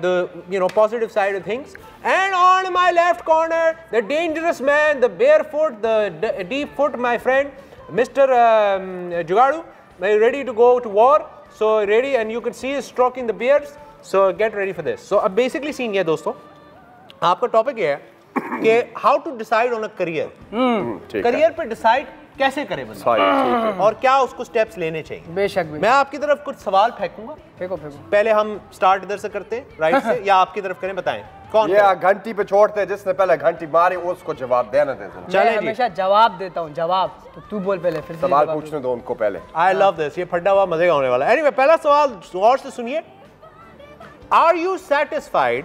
the positive side of things. And on my left corner, the dangerous man, the barefoot, the deep foot, my friend, Mr. Jugadu. Are you ready to go to war? So ready, and you can see he's stroking the beards. So get ready for this. So अब basically scene ये दोस्तों, आपका topic ये है कि how to decide on a career. Career पे decide कैसे करें बंदा और क्या उसको स्टेप्स लेने चाहिए। बेशक मैं आपकी तरफ कुछ सवाल फेंकूंगा। फेंको। पहले हम स्टार्ट इधर से करते हैं, राइट से, या आपकी तरफ करें, बताएं कौन। ये घंटी पे छोड़ते हैं, जिसने पहले घंटी मारी उसको जवाब देना देते। चले, हमेशा जवाब देता हूँ। जवाब तो तू बोल पहले, फिर सवाल पूछने दो उनको पहले। आई लव दिस, ये फड्डा हुआ मजे का होने वाला है। एनीवे, पहला सवाल गौर से सुनिए। Are you satisfied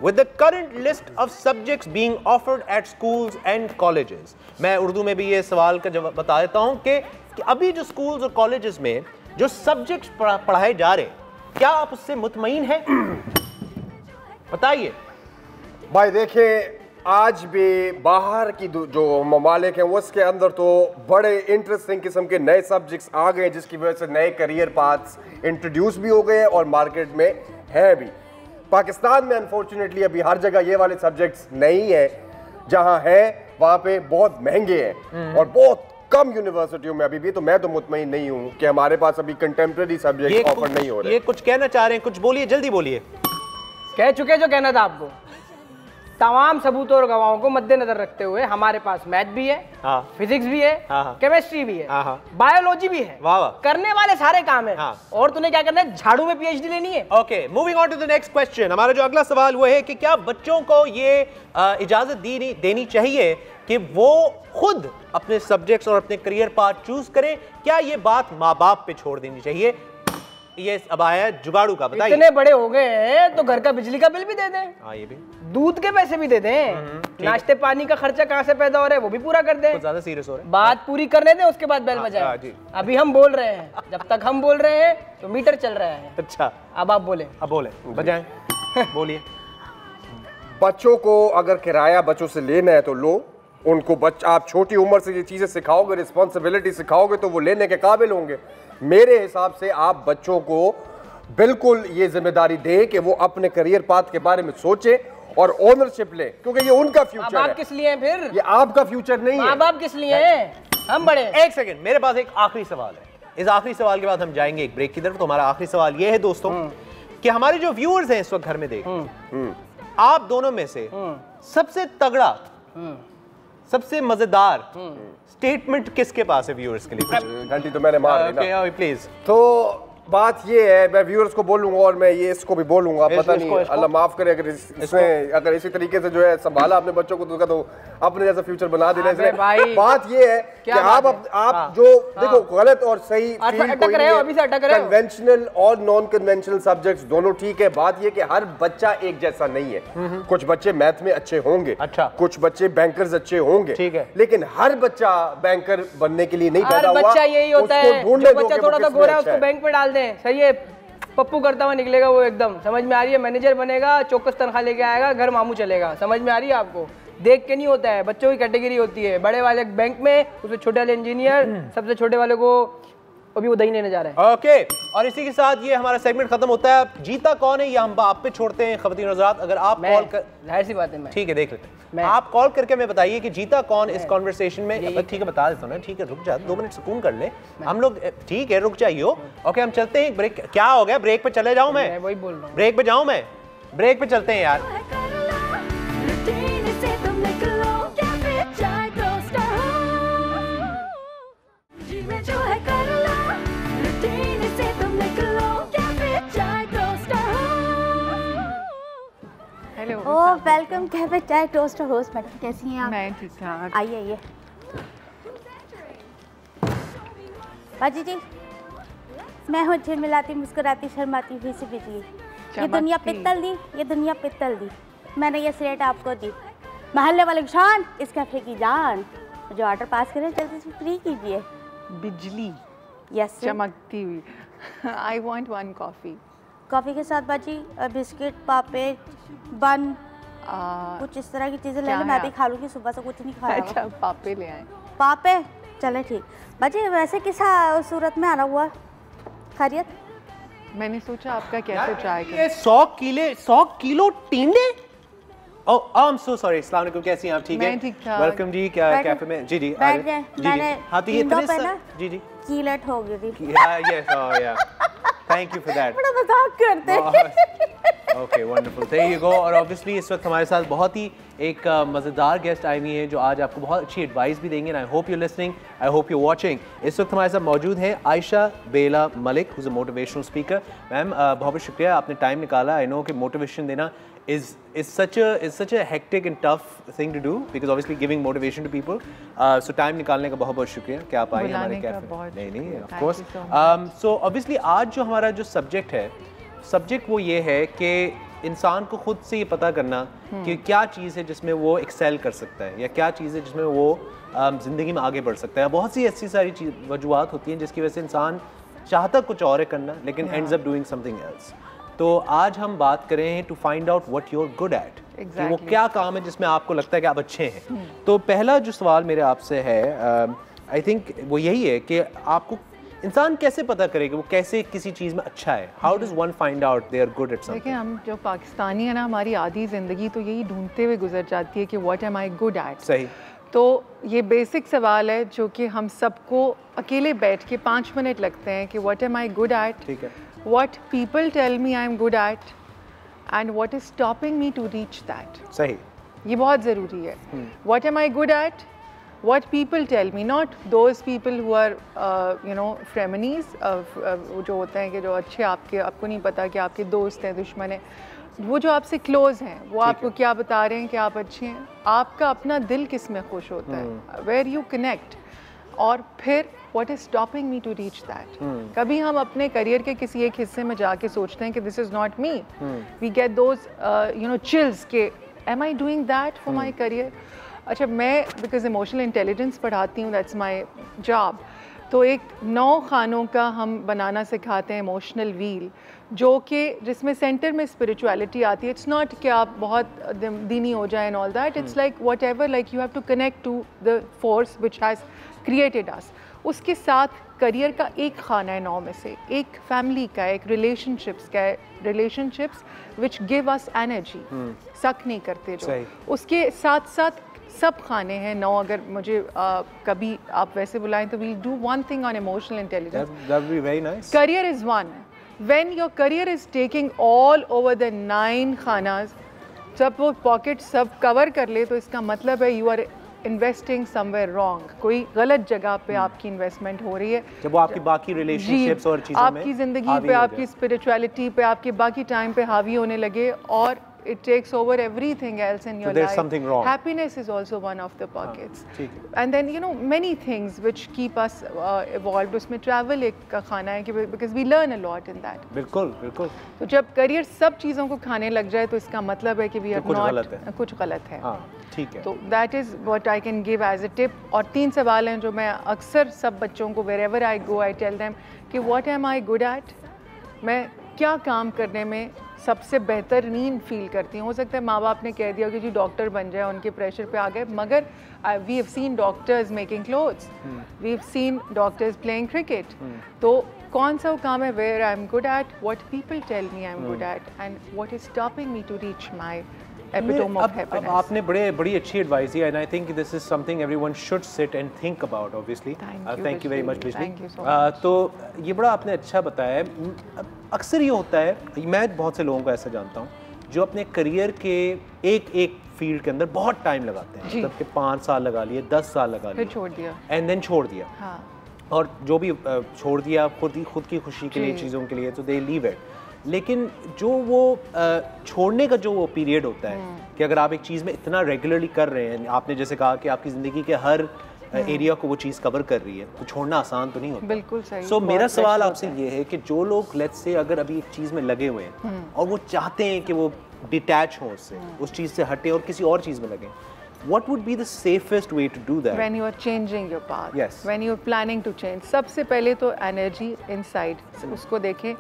with the current list of subjects being offered at schools and colleges? मैं उर्दू में भी ये सवाल का जवाब बता देता हूँ कि अभी जो schools और colleges में जो subjects पढ़ाए जा रहे हैं, क्या आप उससे मुतमईन हैं? बताइए भाई। देखिए, आज भी बाहर की जो ममालिक हैं उसके अंदर तो बड़े इंटरेस्टिंग किस्म के नए सब्जेक्ट्स आ गए, जिसकी वजह से नए करियर पाथ्स इंट्रोड्यूस भी हो गए और मार्केट में है भी। पाकिस्तान में अनफॉर्चुनेटली अभी हर जगह ये वाले सब्जेक्ट्स नहीं है, जहां है वहां पे बहुत महंगे हैं और बहुत कम यूनिवर्सिटियों में अभी भी। तो मैं तो मुतमईन नहीं हूं कि हमारे पास अभी कंटेम्प्रेरी सब्जेक्ट ऑफर नहीं हो रहे। ये कुछ कहना चाह रहे हैं, कुछ बोलिए, जल्दी बोलिए। कह चुके जो कहना था आपको। तमाम सबूतों और गवाहों को मद्देनजर रखते हुए हमारे पास मैथ भी है, फिजिक्स भी है, केमिस्ट्री भी है, बायोलॉजी भी है। वाह वाह, करने वाले सारे काम है। और तूने क्या करना है? झाड़ू में पीएचडी लेनी है। Okay, moving on to the next question. हमारा जो अगला सवाल वो है कि क्या बच्चों को ये इजाजत देनी चाहिए कि वो खुद अपने सब्जेक्ट्स और अपने करियर पाथ चूज करें? क्या ये बात माँ बाप पे छोड़ देनी चाहिए? ये अब आया जुगाड़ू का, बताइए। इतने बड़े हो गए हैं तो घर का बिजली का बिल भी दे दें। हाँ, ये भी। दूध के पैसे भी दे दें। नाश्ते पानी का खर्चा कहाँ से पैदा हो रहा है वो भी पूरा कर दें। ज्यादा सीरियस हो रहा है, बात पूरी करने दें, उसके बाद बेल बजाए। अभी हम बोल रहे हैं, जब तक हम बोल रहे हैं तो मीटर चल रहा है। अच्छा, अब आप बोले। अब बोले, बजाएं, बोलिए। बच्चों को अगर किराया बच्चों से लेना है तो लो। उनको आप छोटी उम्र से ये चीजें सिखाओगे, रिस्पॉन्सिबिलिटी सिखाओगे तो वो लेने के काबिल होंगे। मेरे हिसाब से आप बच्चों को बिल्कुल ये जिम्मेदारी दें कि वो अपने करियर पाथ के बारे में सोचे और ओनरशिप ले, क्योंकि ये उनका फ्यूचर है। आप किस लिए हैं फिर? ये आपका फ्यूचर नहीं है। आप किस लिए हैं? हम बड़े। एक सेकंड, मेरे पास एक आखिरी सवाल है। इस आखिरी सवाल के बाद हम जाएंगे एक ब्रेक की तरफ। तो हमारा आखिरी सवाल ये है दोस्तों कि हमारे जो व्यूअर्स हैं इस वक्त घर में देख, आप दोनों में से सबसे तगड़ा, सबसे मजेदार स्टेटमेंट किसके पास है व्यूअर्स के लिए? घंटी तो मैंने मार दी ना। प्लीज। तो बात ये है, मैं व्यूअर्स को बोलूंगा और मैं ये इसको भी बोलूंगा, पता नहीं अल्लाह माफ करे अगर इसमें अगर इसी तरीके से जो है संभाला अपने बच्चों को तो अपने जैसा फ्यूचर बना देना इसलिए। बात ये है कि आप जो देखो गलत और सही कन्वेंशनल और नॉन कन्वेंशनल सब्जेक्ट्स दोनों ठीक है। बात ये कि हर बच्चा एक जैसा नहीं है, कुछ बच्चे मैथ में अच्छे होंगे, अच्छा कुछ बच्चे बैंकर्स अच्छे होंगे, ठीक है, लेकिन हर बच्चा बैंकर बनने के लिए नहीं पैदा हुआ। बच्चा यही होता है, जो बच्चा थोड़ा सा गोरा है उसको बैंक में डाल दें, सही है, पप्पू करता हुआ निकलेगा वो, एकदम समझ में आ रही है, मैनेजर बनेगा, चौकस तनख्वाह लेके आएगा, घर मामू चलेगा, समझ में आ रही है आपको। देख के नहीं होता है, बच्चों की कैटेगरी होती है, बड़े वाले बैंक में, उससे छोटे वाले इंजीनियर, सबसे छोटे वाले को अभी वो दही लेने जा रहा है। ओके, और इसी के साथ ये हमारा सेगमेंट खत्म होता है। जीता कौन है ये हम आप पे छोड़ते हैं खवातीन और हज़रात। अगर आप कॉल कर, जाहिर सी बात है मैं, ठीक है देख लेते हैं, आप कॉल करके हमें बताइए कि जीता कौन इस कॉन्वर्सेशन में। ठीक है बता देता हूँ ना, ठीक है रुक जा 2 मिनट सुकून कर ले हम लोग, ठीक है रुक जाइए। ओके हम चलते हैं ब्रेक। क्या हो गया, ब्रेक पे चले जाऊँ मैं? वही बोल रहा हूँ, ब्रेक पे जाऊँ मैं? ब्रेक पे चलते हैं यार। ओह वेलकम कैफे चाय टोस्टर होस्ट मैडम, कैसी हैं आप? मैं ठीक ठाक। आइए आइए बाजी जी, मैं हूँ झिलमिलाती मुस्कुराती शर्माती हुई सी बिजली। ये दुनिया पित्तल दी, ये दुनिया पित्तल दी, मैंने ये स्लेट आपको दी। महल्ले वाले शान, इस कैफे की जान, जो ऑर्डर पास करें जल्दी से फ्री कीजिए। बिजली यस चमकती हुई। I want 1 coffee. कॉफ़ी के साथ बाजी बिस्किट, पापे, बन, कुछ इस तरह की चीज़ें ले लें, मैं भी खा लूँगी, सुबह से कुछ नहीं खाया। अच्छा पापे ले आए? पापे चले ठीक। बाजी वैसे किस सूरत में आना हुआ, खैरियत? मैंने सोचा आपका कैसे ट्राई करें। ये 100 किलो टिंडे। Oh I am so sorry. अस्सलाम वालेकुम, कैसी हैं आप? ठीक है, मैं ठीक ठाक। वेलकम जी। क्या कैफे में? जी जी बैठ जाए। मैंने हाँ तो ये इतने जी जी कीलेट हो गई थी। यस ओह या थैंक यू फॉर दैट। बड़ा मजाक करते हैं। Okay wonderful, there you go. और ऑब्वियसली इस वक्त हमारे साथ बहुत ही एक मज़ेदार गेस्ट आई हुई हैं जो आज आपको बहुत अच्छी एडवाइस भी देंगे। I hope you listening, I hope you watching. इस वक्त हमारे साथ मौजूद हैं Ayesha Bela Malik, who's a motivational speaker. Ma'am बहुत बहुत शुक्रिया, आपने टाइम निकाला। आई नो कि मोटिवेशन देना is such a hectic and tough thing to do because obviously giving motivation to people. So time निकालने का बहुत बहुत शुक्रिया कि आप आए हमारे कैफे। नहीं of course. So obviously आज जो हमारा जो सब्जेक्ट वो ये है कि इंसान को खुद से ये पता करना कि क्या चीज़ है जिसमें वो एक्सेल कर सकता है या क्या चीज़ है जिसमें वो ज़िंदगी में आगे बढ़ सकता है। बहुत सी ऐसी सारी वजूहत होती हैं जिसकी वजह से इंसान चाहता कुछ और है करना लेकिन ends up doing something else. तो आज हम बात करें to find out what you are good at, कि वो क्या काम है जिसमें आपको लगता है कि आप अच्छे हैं। तो पहला जो सवाल मेरे आपसे है आई थिंक वो यही है कि आपको इंसान कैसे पता करे कि वो कैसे किसी चीज़ में अच्छा है। How does one find out they are good at something? देखिए हम जो पाकिस्तानी है ना, हमारी आधी ज़िंदगी तो यही ढूंढते हुए गुजर जाती है कि what am I good eight. सही। तो ये बेसिक सवाल है जो कि हम सबको अकेले बैठ के 5 मिनट लगते हैं कि what am I good eight, ठीक है, what people tell me I'm good at and what is stopping me to reach that. सही, ये बहुत ज़रूरी है। What am I good at? What people tell me, not those people who are you know frenemies, जो होते हैं कि जो अच्छे आपको नहीं पता कि आपके दोस्त हैं दुश्मन हैं, वो जो आपसे क्लोज हैं वो आपको क्या बता रहे हैं कि आप अच्छे हैं। आपका अपना दिल किस में खुश होता है, where you connect, और फिर what is stopping me to reach that. कभी हम अपने करियर के किसी एक हिस्से में जाके सोचते हैं कि this is not me. We get those you know chills के am I doing that for my career? अच्छा मैं because emotional intelligence पढ़ाती हूँ, that's my job. तो एक 9 खानों का हम बनाना सिखाते हैं इमोशनल व्हील, जो कि जिसमें सेंटर में स्पिरिचुअलिटी आती है। इट्स नॉट कि आप बहुत दीनी हो जाए and all that, it's like whatever, like you have to connect to the force which has created us. उसके साथ करियर का एक खाना है 9 में से, एक फैमिली का, एक रिलेशनशिप्स का है, relationships which give us energy, सक नहीं करते जो। उसके साथ साथ सब खाने हैं 9। अगर मुझे कभी आप वैसे बुलाएं तो we do one thing on emotional intelligence. That'd be very nice. Career is one. When your career is taking all over the 9 खानास, जब वो पॉकेट सब कवर कर ले तो इसका मतलब है you are investing somewhere wrong, कोई गलत जगह पे आपकी इन्वेस्टमेंट हो रही है, जब वो आपकी बाकी रिलेशनशिप्स और चीज़ों में आपकी ज़िंदगी पे, आपकी स्पिरिचुअलिटी पे, आपके बाकी टाइम पे हावी होने लगे और it takes over everything else in your so there's life. Something wrong. Happiness is also one of the pockets. And then, you know, many things which keep us evolved. उसमें travel एक का खाना है कि because we learn a lot in that. बिल्कुल बिल्कुल. तो जब career सब चीज़ों को खाने लग जाए तो इसका मतलब है कि we are not कुछ गलत है. हाँ ठीक है. तो that is what I can give as a tip. और 3 सवाल हैं जो मैं अक्सर सब बच्चों को wherever I go I tell them कि what am I good at? मैं क्या काम करने में सबसे बेहतरीन फील करती हूँ. हो सकता है माँ बाप ने कह दिया कि जी डॉक्टर बन जाए, उनके प्रेशर पे आ गए, मगर we have seen doctors making clothes, we have seen doctors playing cricket. तो कौन सा काम है where I am good at, what people tell me I am good at, and what is stopping me to reach my epitome of happiness. अब आपने बड़ी अच्छी advice दी and I think this is something everyone should sit and think about obviously. Thank you very much Bijli. तो ये बड़ा आपने अच्छा बताया है. अक्सर ये होता है, मैं बहुत से लोगों को ऐसा जानता हूँ जो अपने करियर के एक फील्ड के अंदर बहुत टाइम लगाते हैं, मतलब कि 5 साल लगा लिए, 10 साल लगा लिए, छोड़ दिया एंड देन छोड़ दिया. हाँ. और जो भी छोड़ दिया खुद की खुशी के लिए, चीज़ों के लिए, तो दे लीव इट. लेकिन जो वो छोड़ने का जो वो पीरियड होता है कि अगर आप एक चीज़ में इतना रेगुलरली कर रहे हैं, आपने जैसे कहा कि आपकी ज़िंदगी के हर एरिया को वो चीज़ कवर कर रही है, तो छोड़ना आसान तो नहीं होता. बिल्कुल सही. सो मेरा सवाल आपसे ये है कि जो लोग लेट्स से अगर अभी एक चीज़ में लगे हुए हैं और वो चाहते हैं कि वो डिटैच हों उससे, उस चीज़ से हटे और किसी और चीज़ में लगें, what would be the safest way to do that? When you are changing your path. Yes. When you are planning to change. सबसे पहले तो एनर्जी इनसाइड उसको देखें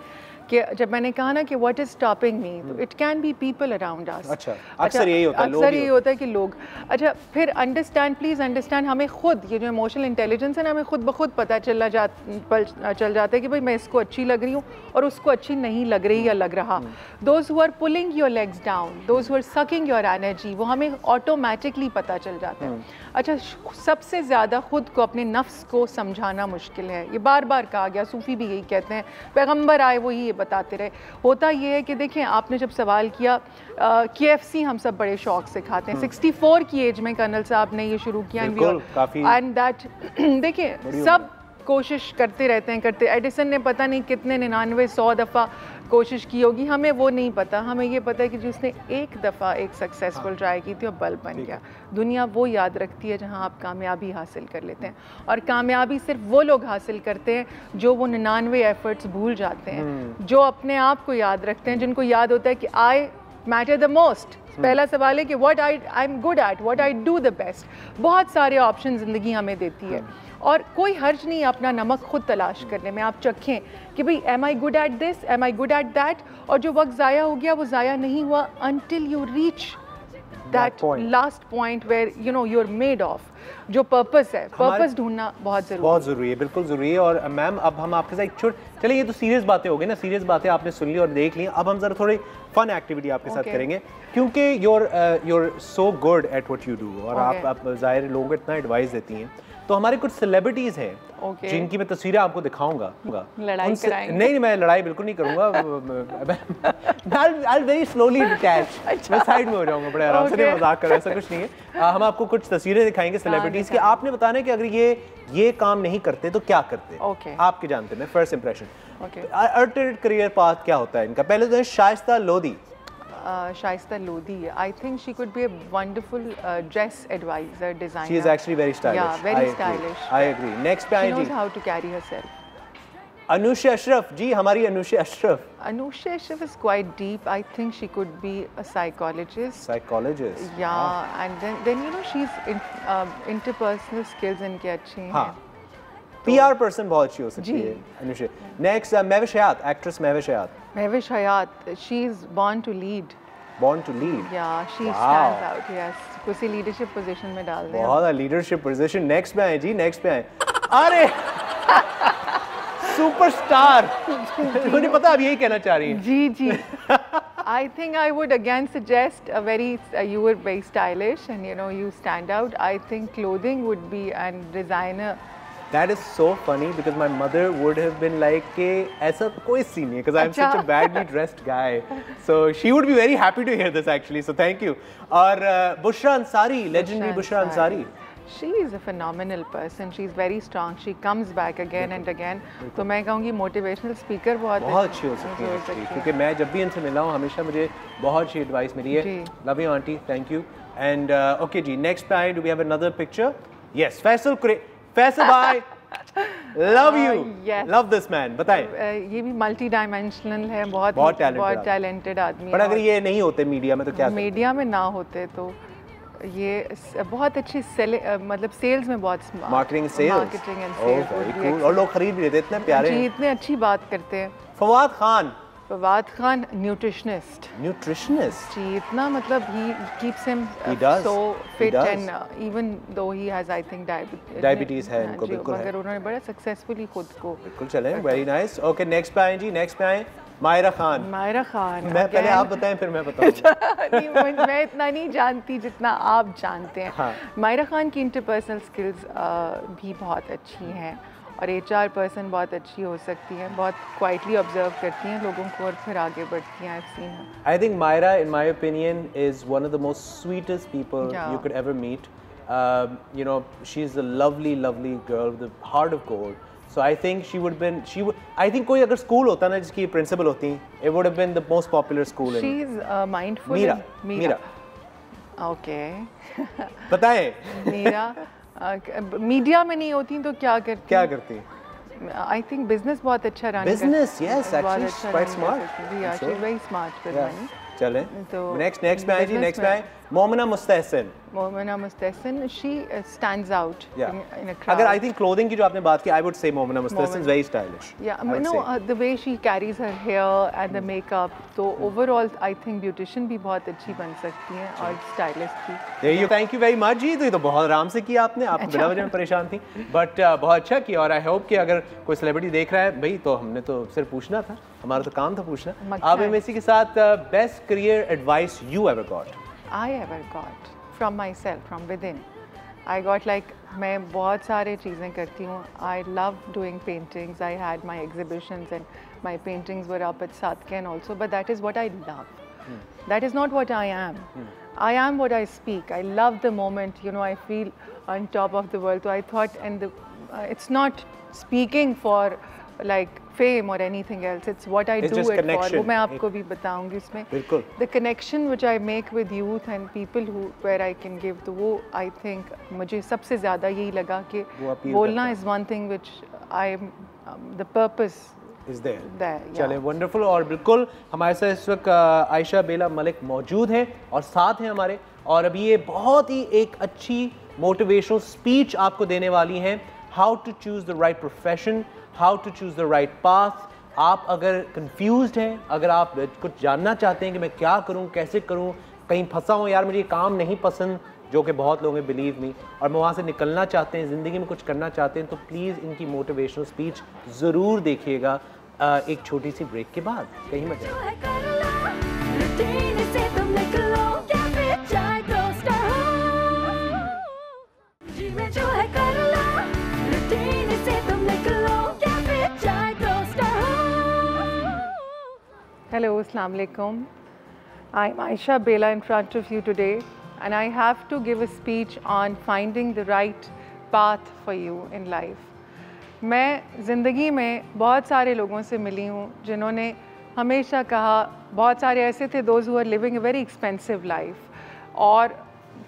कि जब मैंने कहा ना कि व्हाट इज स्टॉपिंग मी, तो it can be people around us. अच्छा, अक्सर यही होता है, अक्सर यही होता है कि लोग. अच्छा, फिर अंडरस्टैंड, प्लीज अंडरस्टैंड, हमें खुद ये जो इमोशनल इंटेलिजेंस है ना, हमें खुद ब खुद पता चल जाता है कि भाई मैं इसको अच्छी लग रही हूँ और उसको अच्छी नहीं लग रही या लग रहा. Those who are pulling your legs down, those who are sucking your energy, वो हमें ऑटोमेटिकली पता चल जाता है. अच्छा, सबसे ज़्यादा खुद को, अपने नफ्स को समझाना मुश्किल है. ये बार बार कहा गया, सूफ़ी भी यही कहते हैं, पैगंबर आए वो ही बताते रहे. होता ये है कि देखें, आपने जब सवाल किया, KFC हम सब बड़े शौक से खाते हैं. 64 की एज में कर्नल साहब ने ये शुरू किया, एंड दैट देखिए सब कोशिश करते रहते हैं. एडिसन ने पता नहीं कितने 99-100 दफ़ा कोशिश की होगी, हमें वो नहीं पता. हमें ये पता है कि जिसने एक दफ़ा एक सक्सेसफुल ट्राई की थी और बल्ब बन गया. दुनिया वो याद रखती है जहां आप कामयाबी हासिल कर लेते हैं, और कामयाबी सिर्फ वो लोग हासिल करते हैं जो वो 99 एफर्ट्स भूल जाते हैं, जो अपने आप को याद रखते हैं, जिनको याद होता है कि आई मैटर द मोस्ट. पहला सवाल है कि what I am good at, what I do the best. बहुत सारे ऑप्शन ज़िंदगी हमें देती है और कोई हर्ज नहीं अपना नमक खुद तलाश करने में. आप चखें कि भाई am I good at this, am I good at that, और जो वक्त ज़ाया हो गया वो ज़ाया नहीं हुआ until you reach that last point where you know you're made of. जो पर्पस है, पर्पस ढूंढना बहुत ज़रूरी है. बिल्कुल ज़रूरी है. और मैम, अब हम आपके साथ चलिए, ये तो सीरियस बातें हो गई ना, सीरियस बातें आपने सुन ली और देख ली. अब हम ज़रा थोड़ी फन एक्टिविटी आपके साथ करेंगे, क्योंकि you're so good at what you do, और आप ज़ाहिर लोगों को इतना एडवाइस देती हैं. तो हमारे कुछ सेलिब्रिटीज़ हैं जिनकी मैं तस्वीरें आपको दिखाऊंगा. लड़ाई कराएंगे? नहीं, मैं लड़ाई बिल्कुल नहीं करूँगा. I'll very slowly detach. मैं साइड में हो जाऊँगा बड़े आराम से. नहीं, मजाक कर रहा, ऐसा कुछ नहीं है. हम आपको कुछ तस्वीरें दिखाएंगे सेलिब्रिटीज़ की. आपने बताना है कि अगर ये काम नहीं करते तो क्या करते. आपके जानते हैं, first impression. Alternate career path क्या होता है इनका. पहले तो है Shaista Lodhi. Shaista Lodhi, I think she could be a wonderful dress advisor, designer. She is actually very stylish. Yeah, very stylish. I agree. Next पे आएगी. She knows how to carry herself. Anusha Ashraf जी, हमारी Anusha Ashraf. Anusha Ashraf is quite deep. I think she could be a psychologist. Psychologist. Yeah, and then you know she's interpersonal skills इनके अच्छे हैं. हाँ. PR person बहुत अच्छी हो सकती है Anusha. Next, Mehwish Hayat, actress Mehwish Hayat. Mehwish Hayat, she is born to lead. Born to lead. Yeah, she stands out. Yes, किसी leadership position में डाल दें. बहुत leadership position. Next पे आए जी, next पे आए. अरे superstar. मुझे पता आप यही कहना चाह रही हैं. जी. I think I would again suggest you were very stylish and you know you stand out. I think clothing would be and designer. That is so funny because my mother would have been like कि ऐसा कोई scene नहीं है because I'm such a badly dressed guy. So she would be very happy to hear this actually. So thank you. और Bushra Ansari, legendary Bushra Ansari. She is a phenomenal person. She is very strong. She comes back again and again. तो मैं कहूँगी motivational speaker बहुत अच्छी हो सकती है, क्योंकि मैं जब भी इनसे मिला हूँ हमेशा मुझे बहुत अच्छी एडवाइस मिली है. Love you auntie, thank you. And okay ji, next time do we have another picture? Yes, Faisal bhai, love you. Yes. Love this man. बताएं. ये भी multi dimensional है, बहुत talented आदमी. पर अगर ये नहीं होते मीडिया में तो क्या? मीडिया में ना होते तो ये बहुत अच्छी मतलब सेल्स में बहुत मार्केटिंग एंड सेल्स और लोग खरीद भी लेते, इतने प्यारे जी, इतने अच्छी बात करते हैं. फवाद खान न्यूट्रिशनिस्ट जी, इतना मतलब he keeps him so fit and even though he has I think diabetes है इनको, बिल्कुल है, मगर उन्होंने बड़ा सक्सेसफुली खुद को बिल्कुल चले. Very nice. ओके नेक्स्ट पे आए जी, नेक्स्ट पे आए मायरा खान. मैं पहले आप बताएं फिर मैं बताऊंगा. मैं इतना नहीं जानती जितना आप जानते हैं. हाँ. मायरा खान की इंटरपर्सनल स्किल्स भी बहुत अच्छी हैं और HR पर्सन बहुत अच्छी हो सकती हैं, बहुत क्वाइटली ऑब्जर्व करती हैं लोगों को और फिर आगे बढ़ती हैं. I've seen her. I think Myra, in my opinion, is one of the most sweetest people you could ever meet. You know, she's a lovely girl with a heart of gold. So I think I think कोई अगर school होता ना जिसकी principal होती, it would have been the most popular school. She's mindful. Meera. Okay. बताएं. Meera. Media में नहीं होती तो क्या करती? I think business बहुत अच्छा रन करती. Business, yes, actually she's quite smart. Yeah, she's very smart with money. चलें. तो next पे आए जी, next पे आए Momina मुस्तहसिन. she stands out in a crowd. अगर I think clothing की जो आपने बात की, I would say Momina मुस्तहसिन is very stylish. Yeah, no, the way she carries her hair and the makeup, तो overall I think beautician भी बहुत अच्छी बन सकती हैं और stylist भी. There you, thank you very much जी. तो ये तो बहुत आराम से किया आपने, आप बिना वजह में परेशान थी, but बहुत अच्छा किया और I hope कि अगर कोई celebrity देख रहा है भाई तो हमने तो सिर्फ पूछना था, हमारा तो काम था पूछना. आप में इसी के साथ best career advice you ever got? I ever got from myself, from within. I got like मैं बहुत सारे चीज़ें करती हूँ. I love doing paintings. I had my exhibitions and my paintings were up at Satken also. But that is what I love. That is not what I am. I am what I speak. I love the moment. You know, I feel on top of the world. So I thought, and it's not speaking for like fame or anything else. It's what I do it for. वो मैं आपको भी बताऊंगी इसमें. बिल्कुल. The connection which I make with youth and people where I can give, तो वो I think मुझे सबसे ज़्यादा यही लगा कि बोलना is one thing which the purpose is there. चले wonderful. और बिल्कुल हमारे साथ इस वक्त आयशा बेला मलिक मौजूद हैं और साथ हैं हमारे, और अभी ये बहुत ही एक अच्छी मोटिवेशनल स्पीच आपको देने वाली हैं. How to choose the right profession, how to choose the right path. आप अगर confused हैं, अगर आप कुछ जानना चाहते हैं कि मैं क्या करूं, कैसे करूं, कहीं फंसा हूं, यार मुझे ये काम नहीं पसंद, जो कि बहुत लोग हैं बिलीव मी, और मैं वहाँ से निकलना चाहते हैं, ज़िंदगी में कुछ करना चाहते हैं, तो प्लीज़ इनकी मोटिवेशनल स्पीच ज़रूर देखिएगा एक छोटी सी ब्रेक के बाद. कहीं मत Hello, Assalamu alaikum. I'm Aisha Bela in front of you today, and I have to give a speech on finding the right path for you in life. मैं ज़िंदगी में बहुत सारे लोगों से मिली हूँ जिन्होंने हमेशा कहा, बहुत सारे ऐसे थे those who are living a very expensive life, और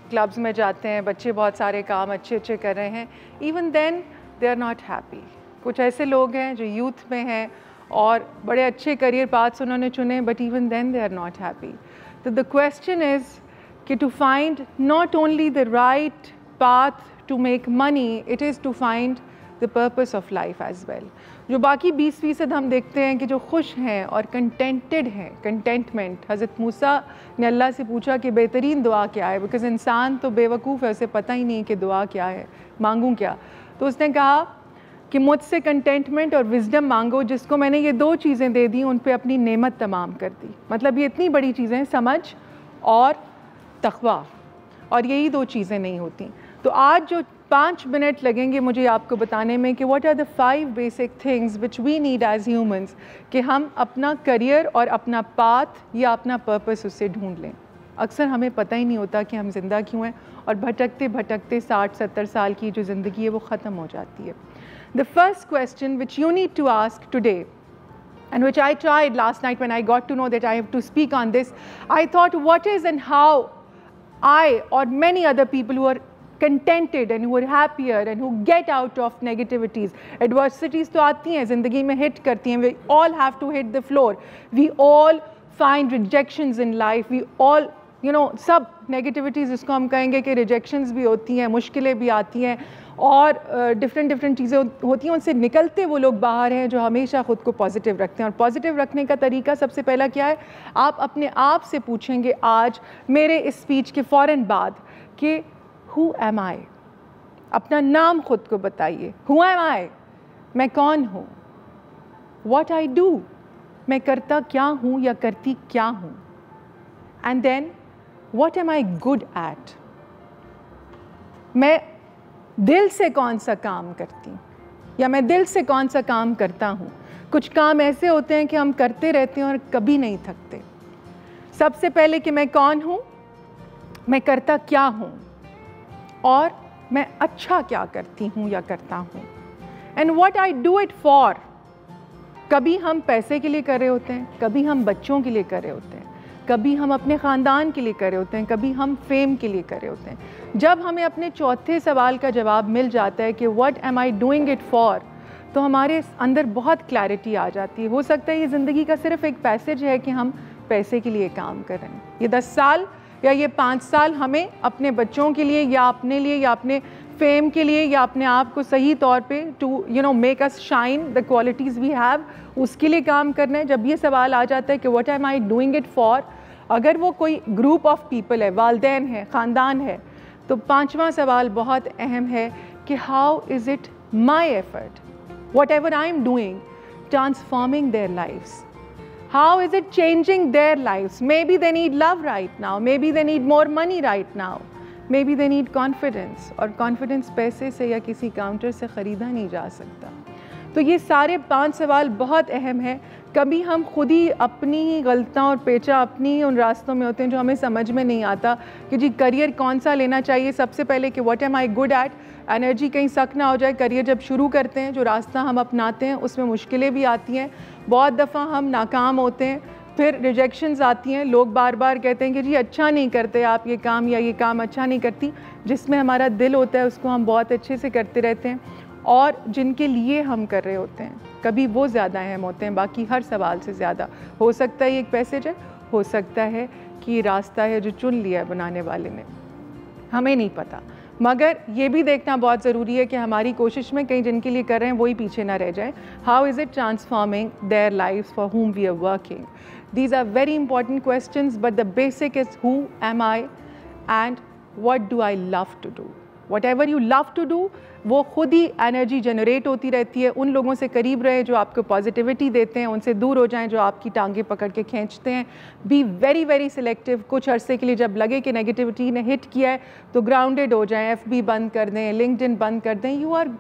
क्लब्स में जाते हैं, बच्चे बहुत सारे काम अच्छे कर रहे हैं, even then they are not happy. कुछ ऐसे लोग हैं जो यूथ में हैं और बड़े अच्छे करियर पाथ्स उन्होंने चुने, but even then they are not happy. So the question is कि to find not only the right path to make money, it is to find the purpose of life as well. जो बाकी 20% हम देखते हैं कि जो खुश हैं और contented हैं, contentment. हज़रत मूसा ने अल्लाह से पूछा कि बेहतरीन दुआ क्या है, because इंसान तो बेवकूफ़ है, उसे पता ही नहीं कि दुआ क्या है, मांगूँ क्या. तो उसने कहा कि मुझसे कंटेंटमेंट और विजडम मांगो, जिसको मैंने ये 2 चीज़ें दे दी, उन पे अपनी नेमत तमाम कर दी. मतलब ये इतनी बड़ी चीज़ें, समझ और तक़वा, और यही 2 चीज़ें नहीं होती. तो आज जो 5 मिनट लगेंगे मुझे आपको बताने में कि what are the 5 basic things which we need as humans, कि हम अपना करियर और अपना पाथ या अपना पर्पस उससे ढूंढ लें. अक्सर हमें पता ही नहीं होता कि हम ज़िंदा क्यों हैं, और भटकते भटकते 60-70 साल की जो ज़िंदगी है वो ख़त्म हो जाती है। The first question which you need to ask today, and which I tried last night when I got to know that I have to speak on this, I thought what is and how I or many other people who are contented and who are happier and who get out of negativities, adversities तो आती हैं ज़िंदगी में, hit करती हैं, we all have to hit the floor, we all find rejections in life, we all सब negativities इसको हम कहेंगे कि rejections भी होती हैं, मुश्किलें भी आती हैं, और डिफरेंट चीज़ें होती हैं, उनसे निकलते वो लोग बाहर हैं जो हमेशा ख़ुद को पॉजिटिव रखते हैं। और पॉजिटिव रखने का तरीका सबसे पहला क्या है, आप अपने आप से पूछेंगे आज मेरे इस स्पीच के फ़ौरन बाद कि हु एम आई, अपना नाम खुद को बताइए, हु एम आई, मैं कौन हूँ, व्हाट आई डू, मैं करता क्या हूँ या करती क्या हूँ, and then what am I good at, मैं दिल से कौन सा काम करती हूँ या मैं दिल से कौन सा काम करता हूँ। कुछ काम ऐसे होते हैं कि हम करते रहते हैं और कभी नहीं थकते। सबसे पहले कि मैं कौन हूँ, मैं करता क्या हूँ, और मैं अच्छा क्या करती हूँ या करता हूँ, and what I do it for. कभी हम पैसे के लिए कर रहे होते हैं, कभी हम बच्चों के लिए कर रहे होते हैं, कभी हम अपने ख़ानदान के लिए कर रहे होते हैं, कभी हम फेम के लिए कर रहे होते हैं। जब हमें अपने चौथे सवाल का जवाब मिल जाता है कि what am I doing it for, तो हमारे अंदर बहुत क्लैरिटी आ जाती है। हो सकता है ये ज़िंदगी का सिर्फ एक पैसेज है कि हम पैसे के लिए काम कर रहे हैं। ये 10 साल या ये 5 साल हमें अपने बच्चों के लिए या अपने लिए या अपने फेम के लिए या अपने आप को सही तौर पे to make us shine the qualities we have, उसके लिए काम करना है। जब ये सवाल आ जाता है कि what am I doing it for, अगर वो कोई ग्रुप ऑफ पीपल है, वालदैन है, ख़ानदान है, तो 5वां सवाल बहुत अहम है कि how is it my effort, whatever I am doing, transforming their lives, how is it changing their lives? Maybe they need love right now, maybe they need more money right now, maybe they need confidence, और confidence पैसे से या किसी counter से ख़रीदा नहीं जा सकता। तो ये सारे 5 सवाल बहुत अहम है। कभी हम खुद ही अपनी ही गलतियाँ और पेचा अपनी ही उन रास्तों में होते हैं जो हमें समझ में नहीं आता कि जी करियर कौन सा लेना चाहिए। सबसे पहले कि what am I good eight, energy कहीं सक ना हो जाए। करियर जब शुरू करते हैं, जो रास्ता हम अपनाते हैं उसमें मुश्किलें भी आती हैं, बहुत दफ़ा हम नाकाम होते हैं, फिर रिजेक्शंस आती हैं, लोग बार बार कहते हैं कि जी अच्छा नहीं करते आप ये काम, या ये काम अच्छा नहीं करती। जिसमें हमारा दिल होता है उसको हम बहुत अच्छे से करते रहते हैं, और जिनके लिए हम कर रहे होते हैं कभी वो ज़्यादा अहम होते हैं बाकी हर सवाल से ज़्यादा। हो सकता है ये एक पैसेज है, हो सकता है कि ये रास्ता है जो चुन लिया है बनाने वाले ने, हमें नहीं पता। मगर ये भी देखना बहुत ज़रूरी है कि हमारी कोशिश में कहीं जिनके लिए कर रहे हैं वही पीछे ना रह जाए। How is it transforming their lives for whom we are working? These are very important questions, but the basic is who am I and what do I love to do? Whatever you love to do, वो खुद ही energy generate होती रहती है। उन लोगों से करीब रहे जो आपको पॉजिटिविटी देते हैं, उनसे दूर हो जाएं जो आपकी टांगे पकड़ के खींचते हैं। Be very very selective. कुछ अरसे के लिए जब लगे कि नेगेटिविटी ने हिट किया है तो ग्राउंडेड हो जाएं, FB बंद कर दें, लिंक्डइन बंद कर दें। You are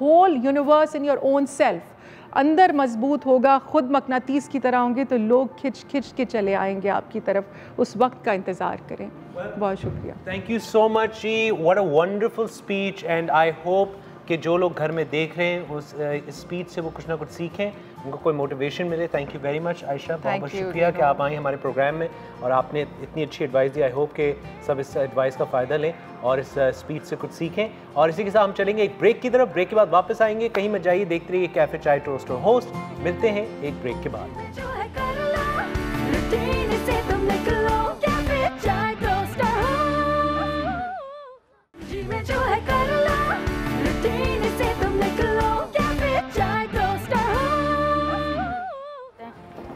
whole universe in your own self. अंदर मजबूत होगा, खुद मकनातीस की तरह होंगे तो लोग खिंच खिंच के चले आएंगे आपकी तरफ। उस वक्त का इंतज़ार करें। बहुत शुक्रिया। Thank you so much ji, what a wonderful speech, and I hope कि जो लोग घर में देख रहे हैं उस स्पीच से वो कुछ ना कुछ सीखें, उनको कोई मोटिवेशन मिले। Thank you very much Ayesha, बहुत बहुत शुक्रिया कि आप आई हमारे प्रोग्राम में और आपने इतनी अच्छी एडवाइस दी। आई होप कि सब इस एडवाइस का फ़ायदा लें और इस स्पीच से कुछ सीखें। और इसी के साथ हम चलेंगे एक ब्रेक की तरफ। ब्रेक के बाद वापस आएंगे, कहीं मत जाइए, देखते रहिए कैफे चाय टोस्ट और होस्ट। मिलते हैं एक ब्रेक के बाद।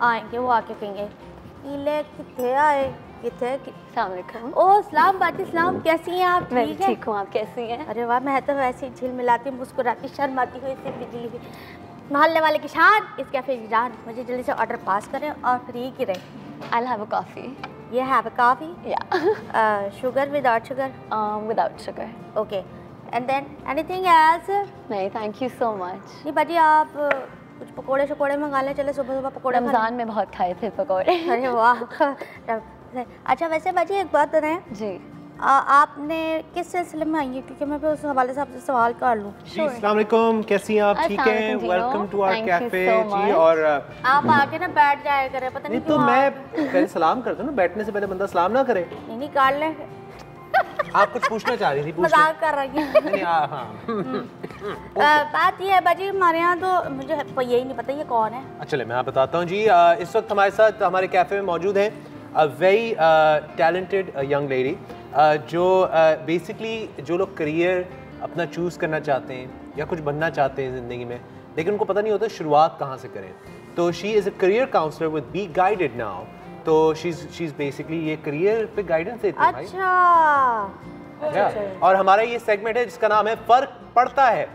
आएंगे वो आके कहेंगे इले किथे आए किथे अस्सलाम वालेकुम। ओ सलाम बाजी सलाम, कैसी हैं आप? मैं ठीक हूँ, आप कैसी हैं? अरे वाह, मैं तो वैसे ही झिलमिलाती मुस्कुराती शर्माती हुई से बिजली हुई मोहल्ले वाले की शान इस कैफे की जान। मुझे जल्दी से ऑर्डर पास करें और फ्री की रहे। I'll have a coffee. You have a coffee? Yeah. Sugar without sugar? Without sugar. Okay. And then anything else? नहीं, thank you so much. नहीं बाजी, आप कुछ पकोड़े शकोड़े मंगा लें। चले सुबह सुबह पकोड़े। रमज़ान में बहुत खाए थे पकोड़े। अरे वाह, अच्छा वैसे बाजी एक बात बताएं जी, आपने किस सिलसिले में आई है, क्योंकि मैं भी उस हवाले से आपसे सवाल कर लूँ। अस्सलाम वालेकुम, कैसी हैं आप? ठीक हैं? वेलकम टू आवर कैफे जी। और आप आके ना बैठ जाया करें, पता नहीं तो मैं पहले सलाम करता हूँ ना, बैठने से पहले बंदा सलाम ना करे। नहीं कर ले। आप कुछ पूछना चाह रही थी? मजाक कर रही है। बात ये है बाजी, हमारे यहाँ तो मुझे यही नहीं पता ये कौन है। चले मैं बताता हूँ जी। इस वक्त हमारे साथ हमारे कैफे में मौजूद हैं a very talented young lady, जो बेसिकली जो लोग करियर अपना चूज़ करना चाहते हैं या कुछ बनना चाहते हैं ज़िंदगी में, लेकिन उनको पता नहीं होता शुरुआत कहाँ से करें। तो she is a career counsellor with be guided now. तो शी इज़ बेसिकली ये करियर पे गाइडेंस देती है। अच्छा। और हमारा ये सेगमेंट है जिसका नाम है फर्क पड़ता है।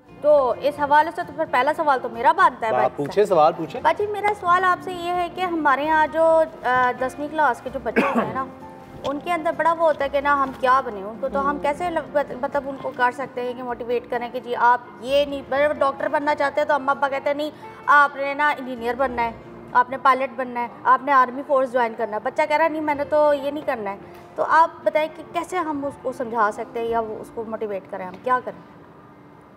तो इस हवाले से तो फिर पहला सवाल तो मेरा बनता है। आप पूछे, सवाल पूछे। बाजी मेरा सवाल आपसे ये है कि हमारे यहाँ जो 10वीं क्लास के जो बच्चे हैं ना, उनके अंदर बड़ा वो होता है कि ना हम क्या बने, उनको तो हम कैसे मतलब उनको कर सकते हैं कि मोटिवेट करें कि जी आप ये नहीं, डॉक्टर बनना चाहते हैं तो अम्मा अब्बा कहते हैं नहीं आपने ना इंजीनियर बनना है, आपने पायलट बनना है, आपने आर्मी फोर्स ज्वाइन करना है। बच्चा कह रहा है नहीं मैंने तो ये नहीं करना है। तो आप बताएं कि कैसे हम उसको समझा सकते हैं या वो उसको मोटिवेट करें, हम क्या करें?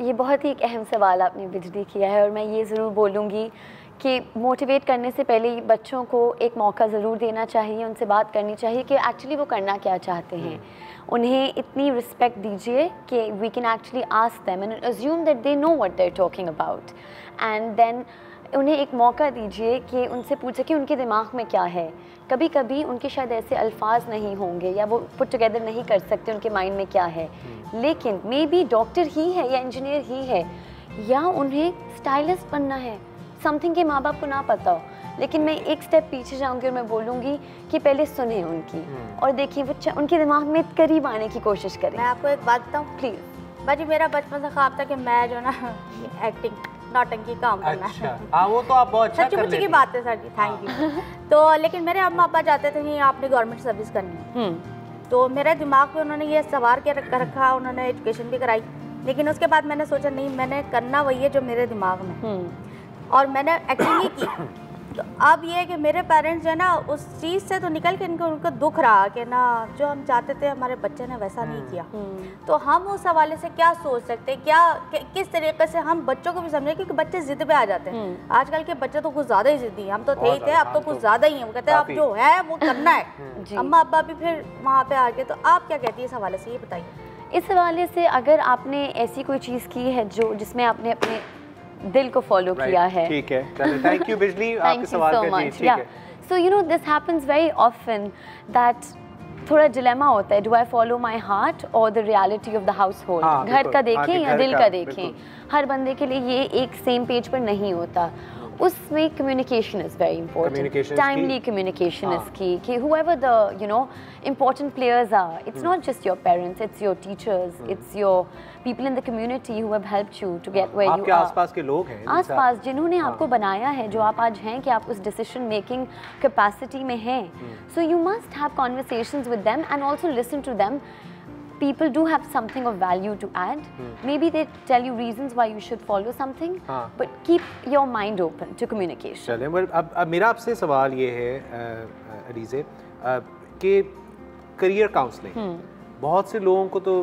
ये बहुत ही एक अहम सवाल आपने बिजली किया है, और मैं ये ज़रूर बोलूँगी कि मोटिवेट करने से पहले बच्चों को एक मौका ज़रूर देना चाहिए, उनसे बात करनी चाहिए कि एक्चुअली वो करना क्या चाहते हैं। उन्हें इतनी रिस्पेक्ट दीजिए कि we can actually ask them and assume that they know what they are talking about, and then उन्हें एक मौका दीजिए कि उनसे पूछे कि उनके दिमाग में क्या है। कभी कभी उनके शायद ऐसे अल्फाज नहीं होंगे या वो पुट टुगेदर नहीं कर सकते उनके माइंड में क्या है, लेकिन मे बी डॉक्टर ही है या इंजीनियर ही है, या उन्हें स्टाइलिस्ट बनना है, समथिंग के माँ बाप को ना पता हो। लेकिन मैं एक स्टेप पीछे जाऊंगी और मैं बोलूँगी कि पहले सुने उनकी और देखिए वो उनके दिमाग में करीब आने की कोशिश करें। मैं आपको एक बात बताऊँ प्लीज़। बाजी मेरा बचपन से ख्वाब था कि मैं जो ना एक्टिंग नौटंकी काम करना है। हाँ वो तो आप बहुत अच्छा सच्ची मुच्ची की बात है सर जी, थैंक यू। तो लेकिन मेरे अम्मा पापा चाहते थे कि आपने गवर्नमेंट सर्विस करनी है, तो मेरे दिमाग में उन्होंने ये सवार के रखा, उन्होंने एजुकेशन भी कराई, लेकिन उसके बाद मैंने सोचा नहीं मैंने करना वही है जो मेरे दिमाग में, और मैंने एक्टिंग ही की। तो अब ये है कि मेरे पेरेंट्स जो है ना उस चीज़ से तो निकल के उनको दुख रहा कि ना जो हम चाहते थे हमारे बच्चे ने वैसा नहीं किया। तो हम उस हवाले से क्या सोच सकते हैं, किस तरीके से हम बच्चों को भी समझें, क्योंकि बच्चे जिद पे आ जाते हैं। आजकल के बच्चे तो कुछ ज़्यादा ही जिद्दी हैं, हम तो थे ही थे, अब तो कुछ ज़्यादा ही हैं। वो कहते हैं अब जो है वो करना है। अम्मा अब्बा भी फिर वहाँ पे आके, तो आप क्या कहती है इस हवाले से, ये बताइए। इस हवाले से अगर आपने ऐसी कोई चीज़ की है जो जिसमें आपने अपने दिल को फॉलो किया है, ठीक है, थैंक यू बिजली आपके सवाल का जी, ठीक है। So you know this happens very often that थोड़ा डिलेमा होता है, do I follow my heart और the reality of the household. घर का देखें या दिल का देखें, हर बंदे के लिए ये एक सेम पेज पर नहीं होता। उसमें communication is very important, timely communication is की कि whoever the you know important players are, it's not just your parents, it's your teachers, it's your people in the community who have helped you to get where you are. आपके आसपास के लोग हैं, आसपास जिन्होंने आपको बनाया है, जो आप आज हैं कि आप उस डिसीजन मेकिंग कैपेसिटी में हैं। So you must have conversations with them and also listen to them. People do have something of value to add. Maybe they tell you reasons why you should follow something, but keep your mind open to communication. चलें, अब मेरा आपसे सवाल ये है अलीज़े कि career counselling, बहुत से लोगों को तो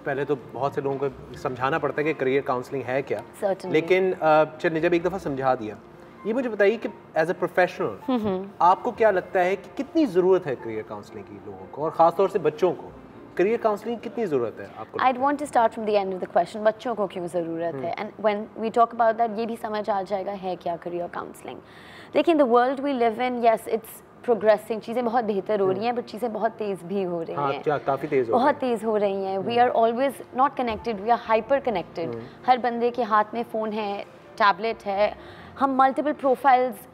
पहले तो बहुत से लोगों को समझाना पड़ता है कि करियर काउंसलिंग है क्या। लेकिन चलिए जब एक दफ़ा समझा दिया, ये मुझे बताइए कि एज अ प्रोफेशनल आपको क्या लगता है कि कितनी ज़रूरत है करियर काउंसलिंग की लोगों को, और ख़ासतौर से बच्चों को करियर काउंसलिंग कितनी ज़रूरत है आपको? I'd want to start from the end of the question, बच्चों को क्यों ज़रूरत है, and when we talk about that ये भी समझ आ जाएगा है क्या करियर काउंसलिंग। लेकिन the world we live in, yes it's progressing, चीज़ें बहुत बेहतर हो रही हैं, बट चीज़ें बहुत तेज़ भी हो रही हैं। क्या काफ़ी तेज़ बहुत तेज़ हो रही हैं। We are always not connected, we are hyper connected। हर बंदे के हाथ में फ़ोन है, टैबलेट है, हम मल्टीपल प्रोफाइल्स,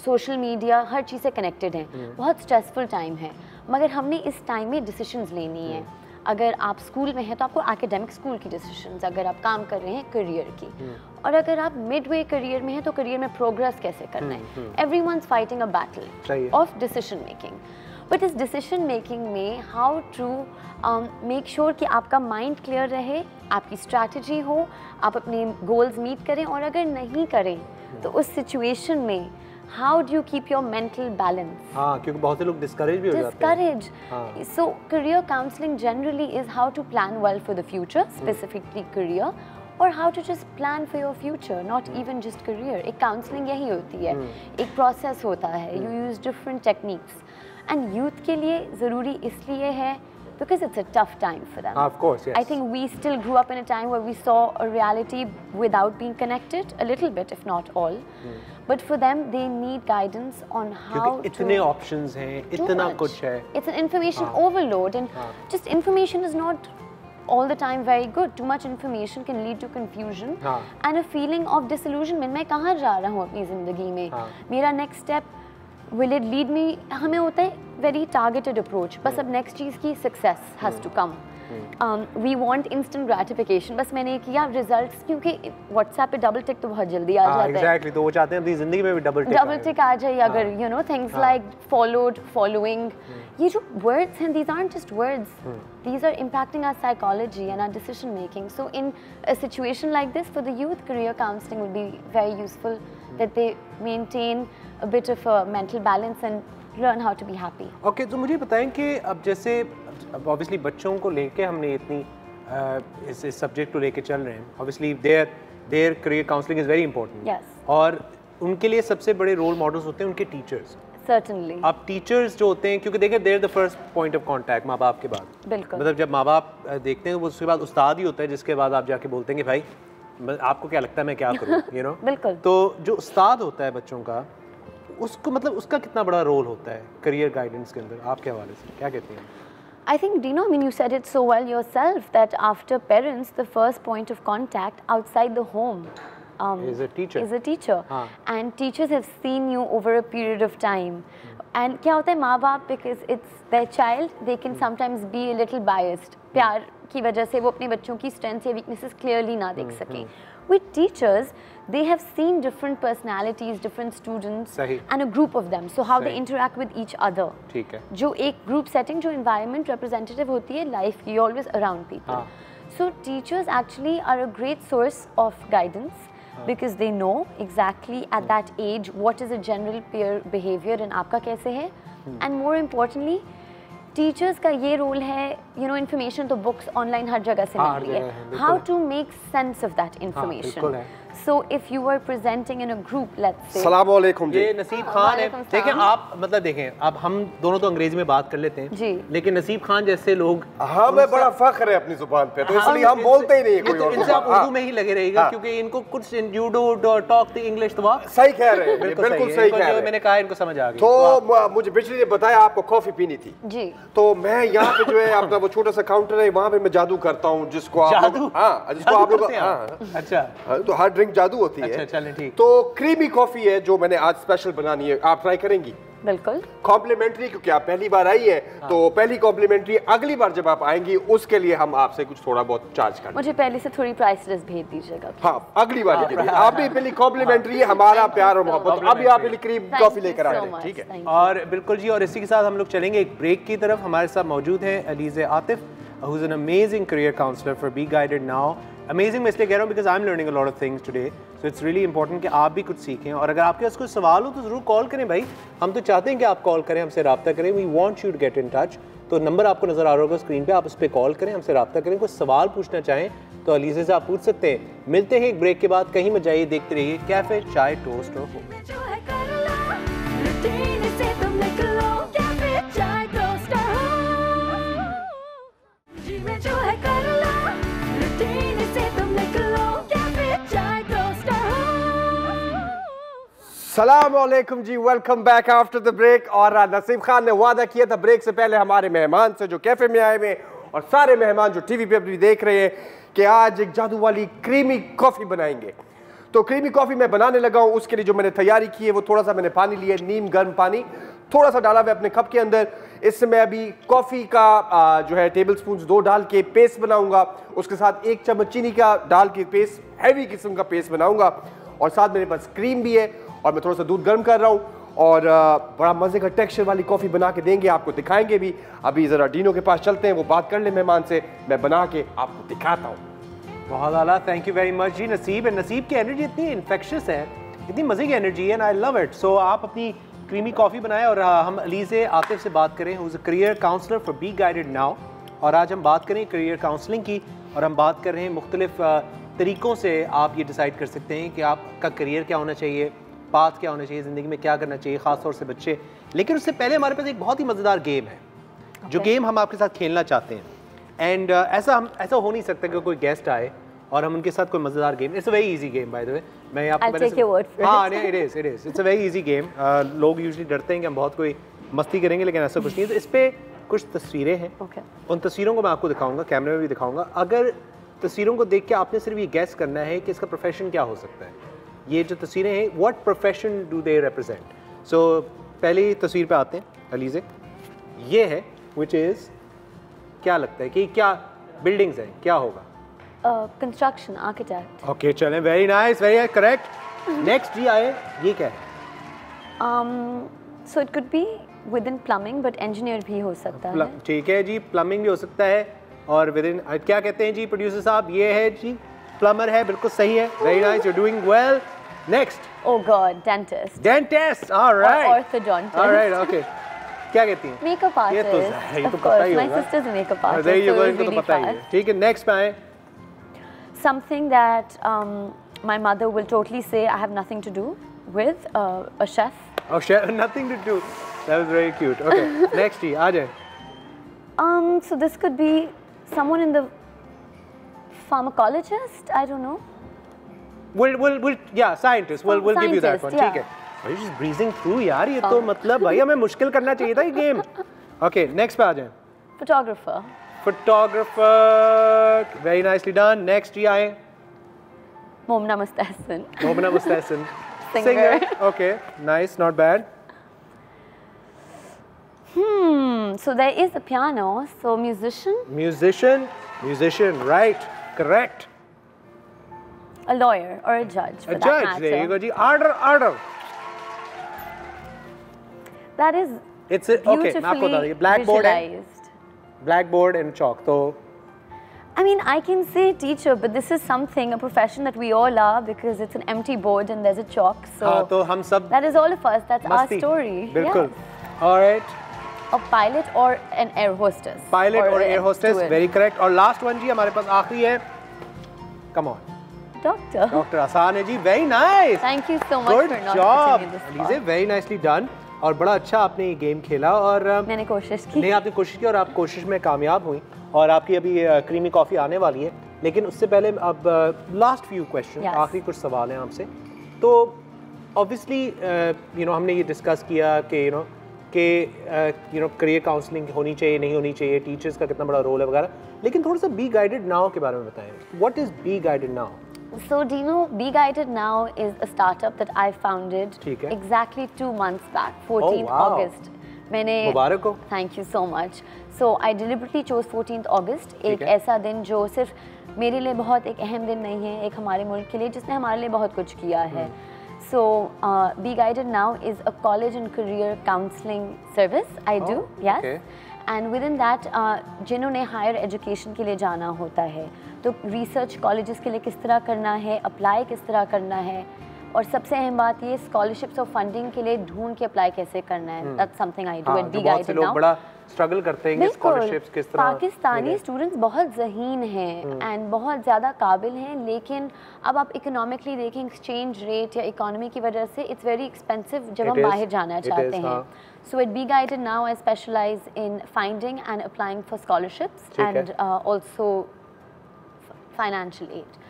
सोशल मीडिया, हर चीज़ से कनेक्टेड हैं। बहुत स्ट्रेसफुल टाइम है, मगर हमने इस टाइम में डिसीजंस लेनी है। अगर आप स्कूल में हैं तो आपको एकेडमिक स्कूल की डिसीजंस, अगर आप काम कर रहे हैं करियर की, और अगर आप मिडवे करियर में हैं तो करियर में प्रोग्रेस कैसे करना है। Everyone's fighting a battle of decision making, but इस डिसीजन मेकिंग में हाउ टू मेक श्योर कि आपका माइंड क्लियर रहे, आपकी स्ट्रैटेजी हो, आप अपने गोल्स मीट करें, और अगर नहीं करें तो उस सिचुएशन में how do you keep your mental balance? हाँ, क्योंकि बहुत से लोग डिस्करेज भी हो जाते हैं। So career counselling generally is how to plan well for the future, specifically career, और how to just plan for your future, not even just career. एक काउंसलिंग यही होती है, एक प्रोसेस होता है, you use different techniques, and youth के लिए ज़रूरी इसलिए है because it's a tough time for them. Of course, yes. I think we still grew up in a time where we saw a reality without being connected, a little bit, if not all. But for them, they need guidance on how क्योंकि इतने options हैं, इतना कुछ है. It's an information overload, and just information is not all the time very good. Too much information can lead to confusion and a feeling of disillusionment. मैं कहाँ जा रहा हूँ अपनी ज़िंदगी में? मेरा next step will it lead me? हमें होता है very targeted approach. बस अब next चीज़ की success has to come. We want instant gratification. बस मैंने किया results, क्योंकि WhatsApp पे double tick तो बहुत जल्दी आ जाता है. Exactly. तो वो चाहते हैं अपनी ज़िंदगी में भी double tick आ जाए, अगर you know things like followed, following. ये जो words हैं, these aren't just words. These are impacting our psychology and our decision making. So in a situation like this, for the youth, career counseling would be very useful, that they maintain a bit of a mental balance and learn how to be happy. Okay, तो मुझे बताएं कि अब जैसे obviously बच्चों को लेके हमने इतनी इस सब्जेक्ट को लेके चल रहे हैं, obviously their career counseling is very important. Yes. और उनके लिए सबसे बड़े रोल मॉडल्स होते हैं उनके टीचर्स. Certainly. अब टीचर्स जो होते हैं, क्योंकि देखिए they're the first point of contact माँ बाप के बाद. बिल्कुल. मतलब जब माँ बाप देखते हैं, वो उसके बाद उस्ताद ही होता है, जिसके बाद आप जाके बोलते हैं कि भाई आपको क्या लगता है मैं क्या करूँ, you know? बिल्कुल. तो जो उस्ताद होता है बच्चों का, उसको मतलब उसका कितना बड़ा रोल होता है करियर गाइडेंस के अंदर, आपके हवाले से क्या कहते हैं? I think, Dino, I mean, you said it so well yourself that after parents, the first point of contact outside the home is a teacher. And teachers have seen you over a period of time. And क्या होता है, माँ बाप, because it's their child, they can sometimes be a little biased. प्यार की वजह से वो अपने बच्चों की strengths या weaknesses clearly ना देख सकें. With teachers, they have seen different personalities, different students, and a group of them. So how they interact with each other. ठीक है. जो एक group setting, जो environment representative होती है life की, you're always around people. So teachers actually are a great source of guidance because they know exactly at that age what is a general peer behavior and आपका कैसे है. And more importantly, teachers का ये role है, you know, information तो books online हर जगह से मिल रही है, how to make sense of that information. So if you are presenting in a group, let's say अस्सलाम वालेकुम जी, ये नसीब खान है. देखें आप, मतलब देखें, अब हम दोनों तो अंग्रेजी में बात कर लेते हैं जी, लेकिन नसीब खान जैसे लोग, हमें बड़ा फख्र है अपनी जुबान पे, तो इसलिए हम बोलते ही नहीं कोई और. इनसे आप उर्दू में ही लगे रहिएगा, क्योंकि इनको कुछ you do talk the English. तो आप सही कह रहे हैं, बिल्कुल सही कह रहे हैं. मैंने कहा इनको समझ आ गई. तो मुझे बिजली ने बताया आपको कॉफी पीनी थी जी, तो मैं यहाँ पे जो है अपना वो छोटा सा काउंटर है, वहाँ पे मैं जादू करता हूँ, जिसको आप लोग, अच्छा, तो हर ड्रिंक जादू होती है. चलें ठीक. तो क्रीमी कॉफी है जो मैंने आज स्पेशल बनानी है, आप ट्राई करेंगी? बिल्कुल. कॉम्प्लीमेंट्री, क्योंकि आप पहली बार आई है. तो पहली कॉम्प्लीमेंट्री, अगली बार जब आप आएंगी उसके लिए हम आपसे कुछ थोड़ा बहुत चार्ज करेंगे. मुझे पहले से थोड़ी प्राइस लिस्ट भेज दीजिएगा. हाँ, अगली बार के लिए आप भी पहली कॉम्प्लीमेंट्री है, हमारा प्यार और मोहब्बत. अभी आप पहली क्रीम कॉफी लेकर आए हैं, ठीक है? और बिल्कुल जी, और इसी के साथ हम लोग चलेंगे एक ब्रेक की तरफ. हमारे साथ मौजूद हैं Alizeh Atif, who's an amazing career counselor for Be Guided Now. Amazing मैं इसलिए कह रहा हूँ because I'm learning a lot of things today. So it's really important कि आप भी कुछ सीखें. और अगर आपके पास कोई सवाल हो तो ज़रूर कॉल करें भाई. हम तो चाहते हैं कि आप कॉल करें, हमसे रब्ता करें. We want you to get in touch. तो नंबर आपको नज़र आ रहा होगा स्क्रीन पे, आप उस पर कॉल करें, हमसे रब्ता करें. कोई सवाल पूछना चाहें तो अलीज़े से आप पूछ सकते हैं. मिलते हैं एक ब्रेक के बाद, कहीं मत जाइए, देखते रहिए कैफे चाय टोस्ट और हो. सलाम अलैकुम जी, welcome back after the break. और नसीब खान ने वादा किया था ब्रेक से पहले हमारे मेहमान से जो कैफे में आए हुए और सारे मेहमान जो टीवी पे भी देख रहे हैं कि आज एक जादू वाली क्रीमी कॉफ़ी बनाएंगे. तो क्रीमी कॉफ़ी मैं बनाने लगा हूँ. उसके लिए जो मैंने तैयारी की है वो थोड़ा सा मैंने पानी लिया, नीम गर्म पानी थोड़ा सा डाला हुआ अपने कप के अंदर. इससे मैं अभी कॉफ़ी का जो है टेबल स्पून 2 डाल के पेस्ट बनाऊंगा. उसके साथ 1 चम्मच चीनी का डाल के पेस्ट, हैवी किस्म का पेस्ट बनाऊंगा. और साथ मेरे पास क्रीम भी है और मैं थोड़ा सा दूध गर्म कर रहा हूँ. और बड़ा मज़े का टेक्सचर वाली कॉफ़ी बना के देंगे, आपको दिखाएंगे भी. अभी ज़रा डीनो के पास चलते हैं, वो बात कर ले मेहमान से, मैं बना के आपको दिखाता हूँ. बहुत आला, थैंक यू वेरी मच जी नसीब. नसीब की एनर्जी इतनी इन्फेक्शियस है इतनी मज़े की एनर्जी है एंड आई लव इट। सो आप अपनी क्रीमी कॉफ़ी बनाएं और हम अलीज़े आतिफ से बात करें, who is a career counsellor for be guided now. और आज हम बात करें करियर काउंसलिंग की, और हम बात कर रहे हैं मुख्तलिफ तरीक़ों से आप ये डिसाइड कर सकते हैं कि आपका करियर क्या होना चाहिए, पाथ क्या होना चाहिए, ज़िंदगी में क्या करना चाहिए, ख़ास तौर से बच्चे। लेकिन उससे पहले हमारे पास एक बहुत ही मज़ेदार गेम है, जो गेम हम आपके साथ खेलना चाहते हैं। एंड ऐसा हो नहीं सकता कि कोई गेस्ट आए और हम उनके साथ कोई मज़ेदार game. It's a very easy game by the way. मैं आपको हाँ नहीं, it is it's a very easy game. लोग यूजुअली डरते हैं कि हम बहुत कोई मस्ती करेंगे, लेकिन ऐसा कुछ नहीं है। तो इस पर कुछ तस्वीरें हैं, उन तस्वीरों को मैं आपको दिखाऊंगा, कैमरे में भी दिखाऊंगा। अगर तस्वीरों को देख के आपने सिर्फ ये गैस करना है कि इसका प्रोफेशन क्या हो सकता है। ये जो तस्वीरें हैं, what profession do they represent. So पहली तस्वीर पे आते हैं अलीज़े। ये है विच इज़, क्या लगता है कि क्या बिल्डिंग्स हैं, क्या होगा? Construction, architect. ओके चलें, वेरी नाइस करेक्ट। नेक्स्ट जी आए, ये क्या है? So it could be with in plumbing, but engineer भी हो सकता है। ठीक है जी, प्लम्बिंग भी हो सकता है और विद इन, क्या कहते हैं जी प्रोड्यूसर साहब? ये है जी, प्लम्बर है, बिल्कुल सही है। Very nice, you are doing well. Next. Oh god, dentist. Dentist, alright. Orthodontist. Alright, okay. क्या कहती हैं? Makeup artist. ये तो पता ही होगा। My sister's makeup artist. There you go, इनको तो पता ही है। ठीक है, नेक्स्ट पे आए। Something that my mother will totally say I have nothing to do with, a chef. Oh, chef, nothing to do. That was very cute. Okay, next, आ जाए। So this could be someone in the pharmacologist. I don't know. We'll yeah, scientist. We'll give you that one. Yeah. ठीक है। Are you just breezing through यार? ये तो मतलब भाई हमें मुश्किल करना चाहिए था ये गेम। Okay, next पे आ जाए। Photographer. Photographer, very nicely done. Next, जी आए। Momna Mustahsin. Momna Mustahsin. Singer. Okay, nice, not bad. So there is a piano. So musician. Musician, right? Correct. A lawyer or a judge. For a that judge. matter. There you go, ji. Order. That is. It's a, okay. मैं आपको बता दूँ, blackboard है. Blackboard and chalk. So, I mean, I can say teacher, but this is something, a profession that we all are, because it's an empty board and there's a chalk. So हाँ, तो हम सब that is all of us. That's our story. बिल्कुल. Yes. All right. A pilot or an air hostess. Pilot or air hostess. Very correct. और last one जी हमारे पास आखिरी है. Come on. Doctor. Doctor आसान है जी. Very nice. Thank you so much for not putting me in this spot. Alize, very nicely done. और बड़ा अच्छा आपने ये गेम खेला और मैंने कोशिश की। नहीं, आपने कोशिश की और आप कोशिश में कामयाब हुई और आपकी अभी क्रीमी कॉफ़ी आने वाली है। लेकिन उससे पहले अब लास्ट फ्यू क्वेश्चन, आखिरी कुछ सवाल हैं आपसे। तो ऑब्वियसली हमने ये डिस्कस किया कि करियर काउंसलिंग होनी चाहिए, नहीं होनी चाहिए, टीचर्स का कितना बड़ा रोल है वगैरह। लेकिन थोड़ा सा बी गाइडेड नाउ के बारे में बताएं। What is B guided now? So do you know, Be Guided Now is a startup that I founded exactly 2 months back, 14th August. मैंने मुबारक हो। Thank you so much. So I deliberately chose 14th August, एक ऐसा दिन जो सिर्फ मेरे लिए बहुत एक अहम दिन नहीं है, एक हमारे मुल्क के लिए जिसने हमारे लिए बहुत कुछ किया है। So Be Guided Now is a college and career counseling service I do, yes. And within that, जिन्होंने हायर एजुकेशन के लिए जाना होता है, तो रिसर्च कॉलेजेस के लिए किस तरह करना है, अप्लाई किस तरह करना है, और सबसे अहम बात ये स्कॉलरशिप्स और फंडिंग के लिए ढूंढ के अप्लाई कैसे करना है। That's something I do at B guided now. बड़ा स्ट्रगल करते हैं कि स्कॉलरशिप्स किस तरह। पाकिस्तानी स्टूडेंट्स बहुत ज़हीन हैं एंड बहुत ज़्यादा काबिल हैं, लेकिन अब आप इकोनॉमिकली देखें, एक्सचेंज रेट या इकोनॉमी की वजह से इट्स वेरी एक्सपेंसिव जब हम बाहर जाना चाहते हैं। So at Be Guided Now, I specialize in finding and applying for scholarships and also financial aid.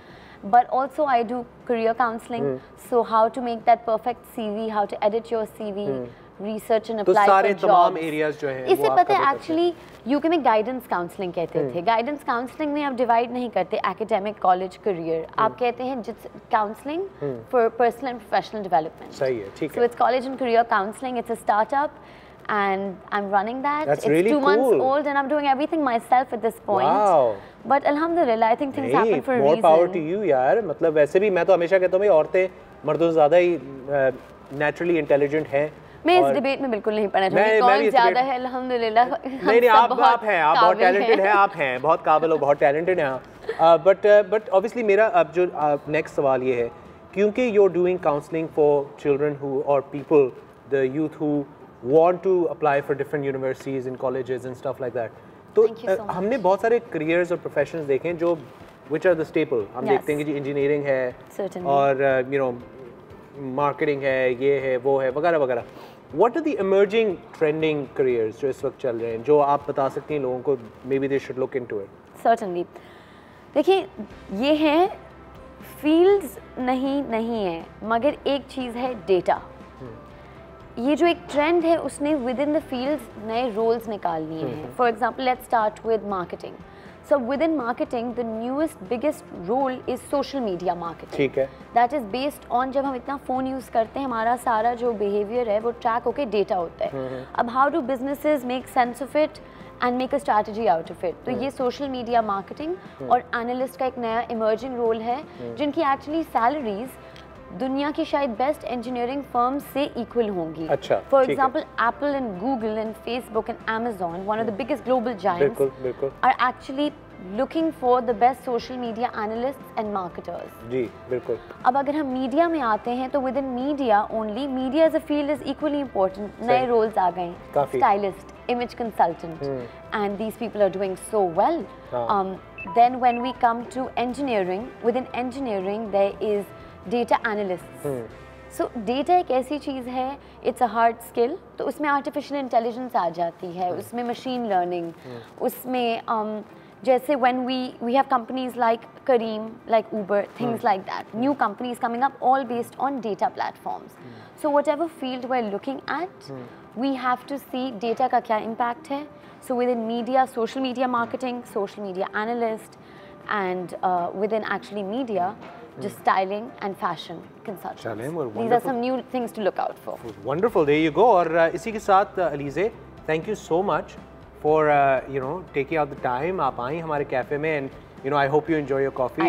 But also I do career counseling. So how to make that perfect CV, how to edit your CV, research and apply for jobs. तमाम areas जो हैं इससे पता है actually UK में guidance counselling कहते थे। Guidance counselling में आप डिवाइड नहीं करते एकेडमिक, कॉलेज, करियर। आप कहते हैं जिस counselling for personal and professional development. सही है, ठीक है। So it's college and career counselling, it's a startup and I'm running that. That's it's really 2 months cool. old and I'm doing everything myself at this point. Wow. But alhamdulillah, I think things happen for a more reason. power to you यार। मतलब वैसे भी मैं तो हमेशा कहता हूँ भाई औरतें मर्दों से ज़्यादा ही naturally intelligent हैं। मैं इस डिबेट में बिल्कुल नहीं पढ़ना चाहती कौन ज़्यादा है, अल्हम्दुलिल्लाह नहीं आप हैं, आप बहुत टैलेंटेड हैं, आप हैं बहुत काबिल हो, बहुत टैलेंटेड हैं। बट ऑब्वियसली मेरा अब जो नेक्स्ट सवाल ये है क्योंकि you're doing counseling for children who or people, the youth who want to apply for different universities and colleges and stuff like that. तो हमने बहुत सारे careers और professions देखे हैं जो which are the staple. हम देखते हैं कि जी engineering है और you know marketing है, ये है, वो है, वगैरह वगैरह. What are the emerging trending careers जो इस वक्त चल रहे हैं जो आप बता सकती हैं लोगों को maybe they should look into it? Certainly. देखिए ये है fields नहीं है मगर एक चीज़ है data. ये जो एक ट्रेंड है उसने विद इन द फील्ड्स नए रोल्स निकाल लिए हैं. For example let's start with marketing. So within marketing the newest biggest role is social media marketing. ठीक है. दैट इज बेस्ड ऑन जब हम इतना फ़ोन यूज़ करते हैं हमारा सारा जो बिहेवियर है वो ट्रैक होकर डेटा होता है. अब how do businesses make sense of it and make a strategy out of it. तो ये सोशल मीडिया मार्केटिंग और एनालिस्ट का एक नया इमर्जिंग रोल है जिनकी एक्चुअली सैलरीज दुनिया की शायद बेस्ट इंजीनियरिंग फर्म्स से इक्वल होंगी. अच्छा, for example Apple and Google and Facebook and Amazon, one of the biggest global giants, are actually looking for the best social media analysts and marketers. जी बिल्कुल. अब अगर हम मीडिया में आते हैं तो within media only, media as a field is equally important. नए roles आ गए. Stylist, image consultant, and these people are doing so well. Then when we come to engineering, within engineering there is data analysts. So data एक ऐसी चीज़ है, it's a hard skill. तो उसमें artificial intelligence आ जाती है, उसमें machine learning, उसमें जैसे when we have companies like Careem, like Uber, things like that. New companies coming up, all based on data platforms. So whatever field we're looking at, we have to see data का क्या impact है. So within media, social media marketing, social media analyst, and within actually media, just styling and fashion consultants. These are some new things to look out for. Wonderful, there you go. और इसी के साथ Alize, thank you so much for you know taking out the time. आप आई हमारे cafe में and you know I hope you enjoy your coffee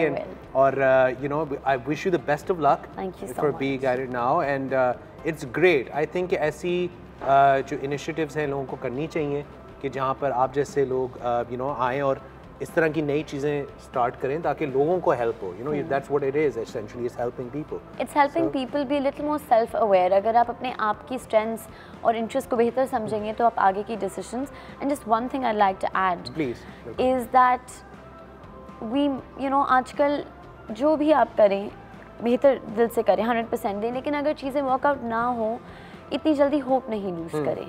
और you know I wish you the best of luck. Thank you so for much. being at it now and it's great. I think ऐसी जो initiatives हैं लोगों को करनी चाहिए कि जहाँ पर आप जैसे लोग you know आएँ और इस तरह की नई चीज़ें स्टार्ट करें ताकि लोगों को हेल्प हो. You know that's what it is essentially. It's helping people. It's helping people be a little more self-aware. अगर आप अपने आप की strengths और interest को बेहतर समझेंगे तो आप आगे की decisions. And just one thing I'd like to add is that we you know आजकल जो भी आप करें बेहतर दिल से करें, 100% दें, लेकिन अगर चीज़ें वर्कआउट ना हो इतनी जल्दी होप नहीं लूज़ करें.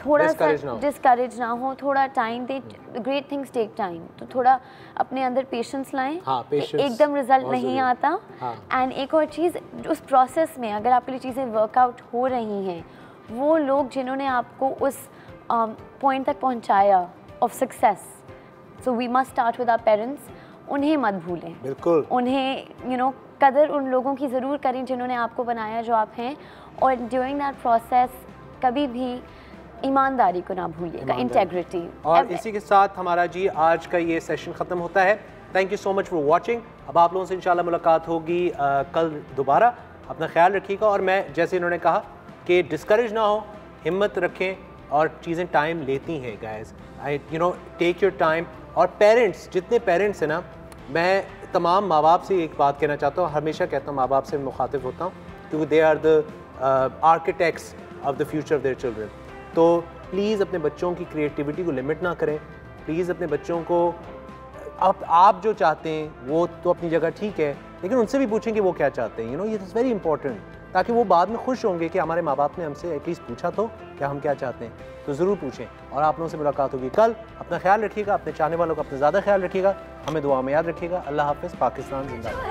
थोड़ा सा डिस्करेज ना हो, थोड़ा टाइम दे. Great things take time. तो थोड़ा अपने अंदर पेशेंस लाएं. एकदम रिजल्ट नहीं आता. एंड एक और चीज़, उस प्रोसेस में अगर आपके लिए चीज़ें वर्कआउट हो रही हैं, वो लोग जिन्होंने आपको उस पॉइंट तक पहुंचाया of success, so we must start with our parents. उन्हें मत भूलें. बिल्कुल. उन्हें यू नो कदर उन लोगों की ज़रूर करें जिन्होंने आपको बनाया जो आप हैं. और ड्यूरिंग दैट प्रोसेस कभी भी ईमानदारी को ना भूलिएगा, इंटेग्रिटी. और इसी के साथ हमारा जी आज का ये सेशन ख़त्म होता है. Thank you so much for watching. अब आप लोगों से इंशाल्लाह मुलाकात होगी कल दोबारा. अपना ख्याल रखिएगा और मैं जैसे इन्होंने कहा कि डिस्करेज ना हो, हिम्मत रखें और चीज़ें टाइम लेती हैं guys. I you know take your time. और पेरेंट्स, जितने पेरेंट्स हैं ना, मैं तमाम माँ बाप से एक बात कहना चाहता हूँ, हमेशा कहता हूँ माँ बाप से मुखातिब होता हूँ क्योंकि they are the architects of the future of their children. तो प्लीज़ अपने बच्चों की क्रिएटिविटी को लिमिट ना करें. प्लीज़ अपने बच्चों को आप जो चाहते हैं वो तो अपनी जगह ठीक है, लेकिन उनसे भी पूछें कि वो क्या चाहते हैं. यू नो ये इज़ वेरी इंपॉर्टेंट, ताकि वो बाद में खुश होंगे कि हमारे माँ बाप ने हमसे एटलीस्ट पूछा तो क्या हम क्या चाहते हैं. तो ज़रूर पूछें. और आप लोगों से मुलाकात होगी कल. अपना ख्याल रखिएगा, अपने चाहने वालों का अपना ज़्यादा ख्याल रखिएगा. हमें दुआ में याद रखिएगा. अल्लाह हाफ़िज़. पाकिस्तान जिंदाबाद.